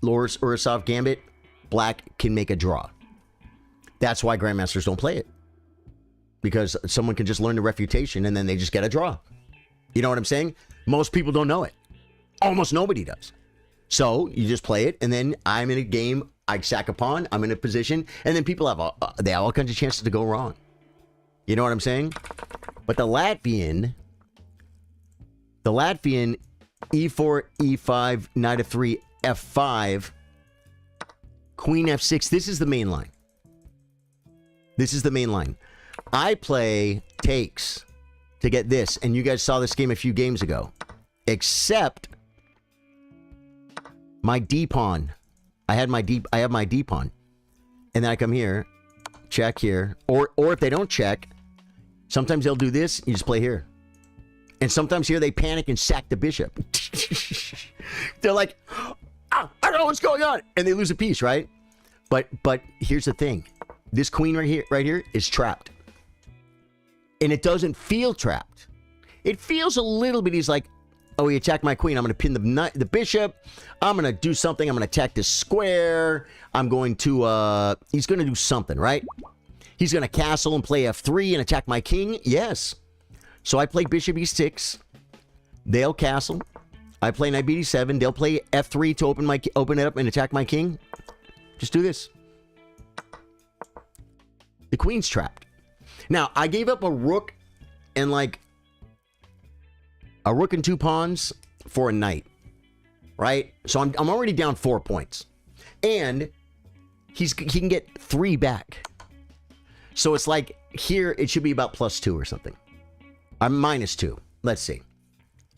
Loris Ursov Gambit, black can make a draw. That's why grandmasters don't play it, because someone can just learn the refutation and then they just get a draw. You know what I'm saying? Most people don't know it. Almost nobody does. So you just play it, and then I'm in a game. I sack a pawn. I'm in a position, and then people have all kinds of chances to go wrong. You know what I'm saying? But the Latvian E4, E5, Knight of 3, F5, Queen F6. This is the main line. This is the main line. I play takes to get this, and you guys saw this game a few games ago. Except my D pawn. I have my D pawn, and then I come here, check here, or if they don't check, sometimes they'll do this. You just play here. And sometimes here they panic and sack the bishop. They're like, I don't know what's going on. And they lose a piece, right? But here's the thing. This queen right here is trapped. And it doesn't feel trapped. It feels a little bit, he's like, oh, he attacked my queen. I'm going to pin the bishop. I'm going to do something. I'm going to attack this square. I'm going to, he's going to do something, right? He's going to castle and play F3 and attack my king. Yes. So I play bishop E6. They'll castle. I play knight B7. They'll play F3 to open it up and attack my king. Just do this. The queen's trapped. Now, I gave up a rook and a rook and 2 pawns for a knight. Right? So I'm already down 4 points. And he can get 3 back. So it's like here it should be about +2 or something. I'm -2. Let's see.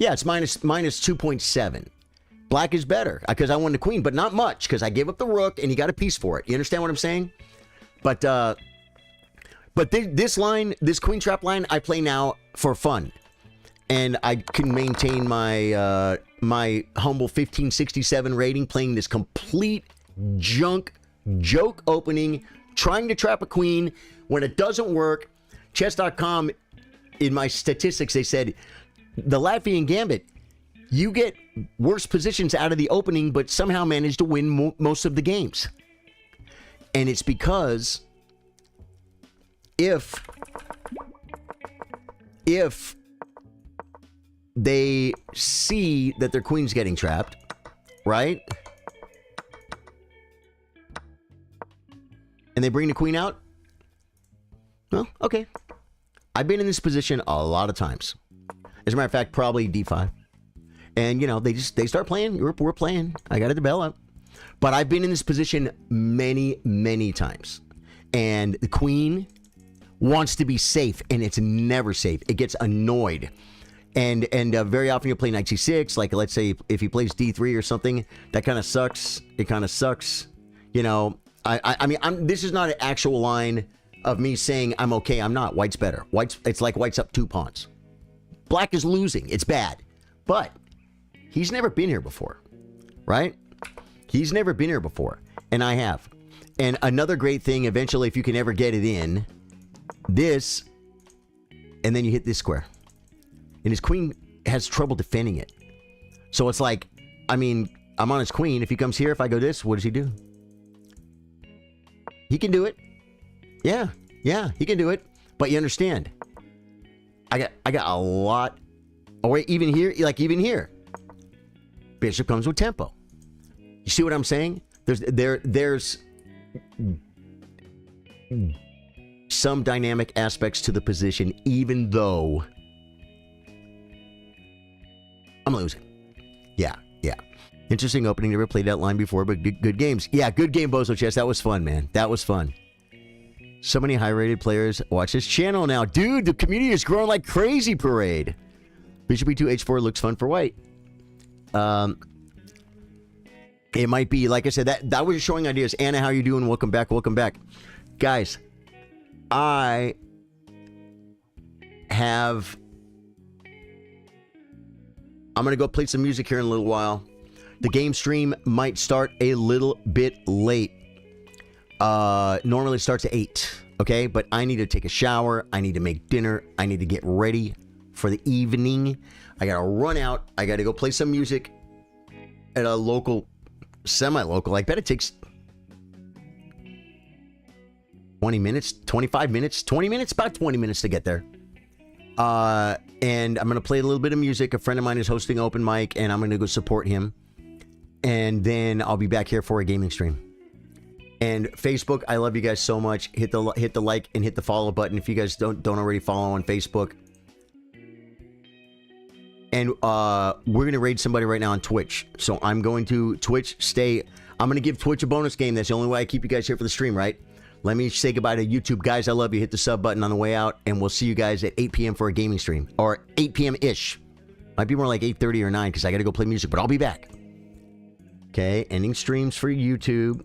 Yeah, it's minus 2.7. Black is better because I won the queen, but not much because I gave up the rook and he got a piece for it. You understand what I'm saying? But this line, this queen trap line, I play now for fun, and I can maintain my my humble 1567 rating playing this complete joke opening, trying to trap a queen when it doesn't work. Chess.com. In my statistics, they said, the Latvian Gambit, you get worse positions out of the opening, but somehow manage to win most of the games. And it's because if they see that their queen's getting trapped, right? And they bring the queen out, well, okay. I've been in this position a lot of times. As a matter of fact, probably D5. And, they start playing. We're playing. I got to develop. But I've been in this position many, many times. And the queen wants to be safe, and it's never safe. It gets annoyed. And very often you'll play knight c6. Like, let's say if he plays d3 or something, that kind of sucks. It kind of sucks. I mean, this is not an actual line of me saying I'm okay. I'm not. White's better. It's like white's up 2 pawns. Black is losing. It's bad. But he's never been here before, right? He's never been here before, and I have. And another great thing, eventually, if you can ever get it in, this, and then you hit this square. And his queen has trouble defending it. So it's like, I mean, I'm on his queen. If he comes here, if I go this, what does he do? He can do it. Yeah, he can do it. But you understand, I got a lot. Or even here, even here, bishop comes with tempo. You see what I'm saying? There's some dynamic aspects to the position, even though I'm losing. Yeah. Interesting opening. Never played that line before, but good games. Yeah, good game, Bozo Chess. That was fun, man. That was fun. So many high-rated players watch this channel now. Dude, the community is growing like crazy, Parade. Bishop e2, h4 looks fun for white. It might be, like I said, that was showing ideas. Anna, how you doing? Welcome back. Guys, I'm going to go play some music here in a little while. The game stream might start a little bit late. Normally it starts at 8, okay? But I need to take a shower. I need to make dinner. I need to get ready for the evening. I got to run out. I got to go play some music at a local, semi-local. I bet it takes 20 minutes, 25 minutes, 20 minutes, about 20 minutes to get there. And I'm going to play a little bit of music. A friend of mine is hosting open mic, and I'm going to go support him. And then I'll be back here for a gaming stream. And Facebook, I love you guys so much. Hit the like and hit the follow button if you guys don't already follow on Facebook. And we're going to raid somebody right now on Twitch. So I'm going to Twitch I'm going to give Twitch a bonus game. That's the only way I keep you guys here for the stream, right? Let me say goodbye to YouTube. Guys, I love you. Hit the sub button on the way out. And we'll see you guys at 8 p.m. for a gaming stream. Or 8 p.m.-ish. Might be more like 8:30 or 9 because I got to go play music. But I'll be back. Okay, ending streams for YouTube.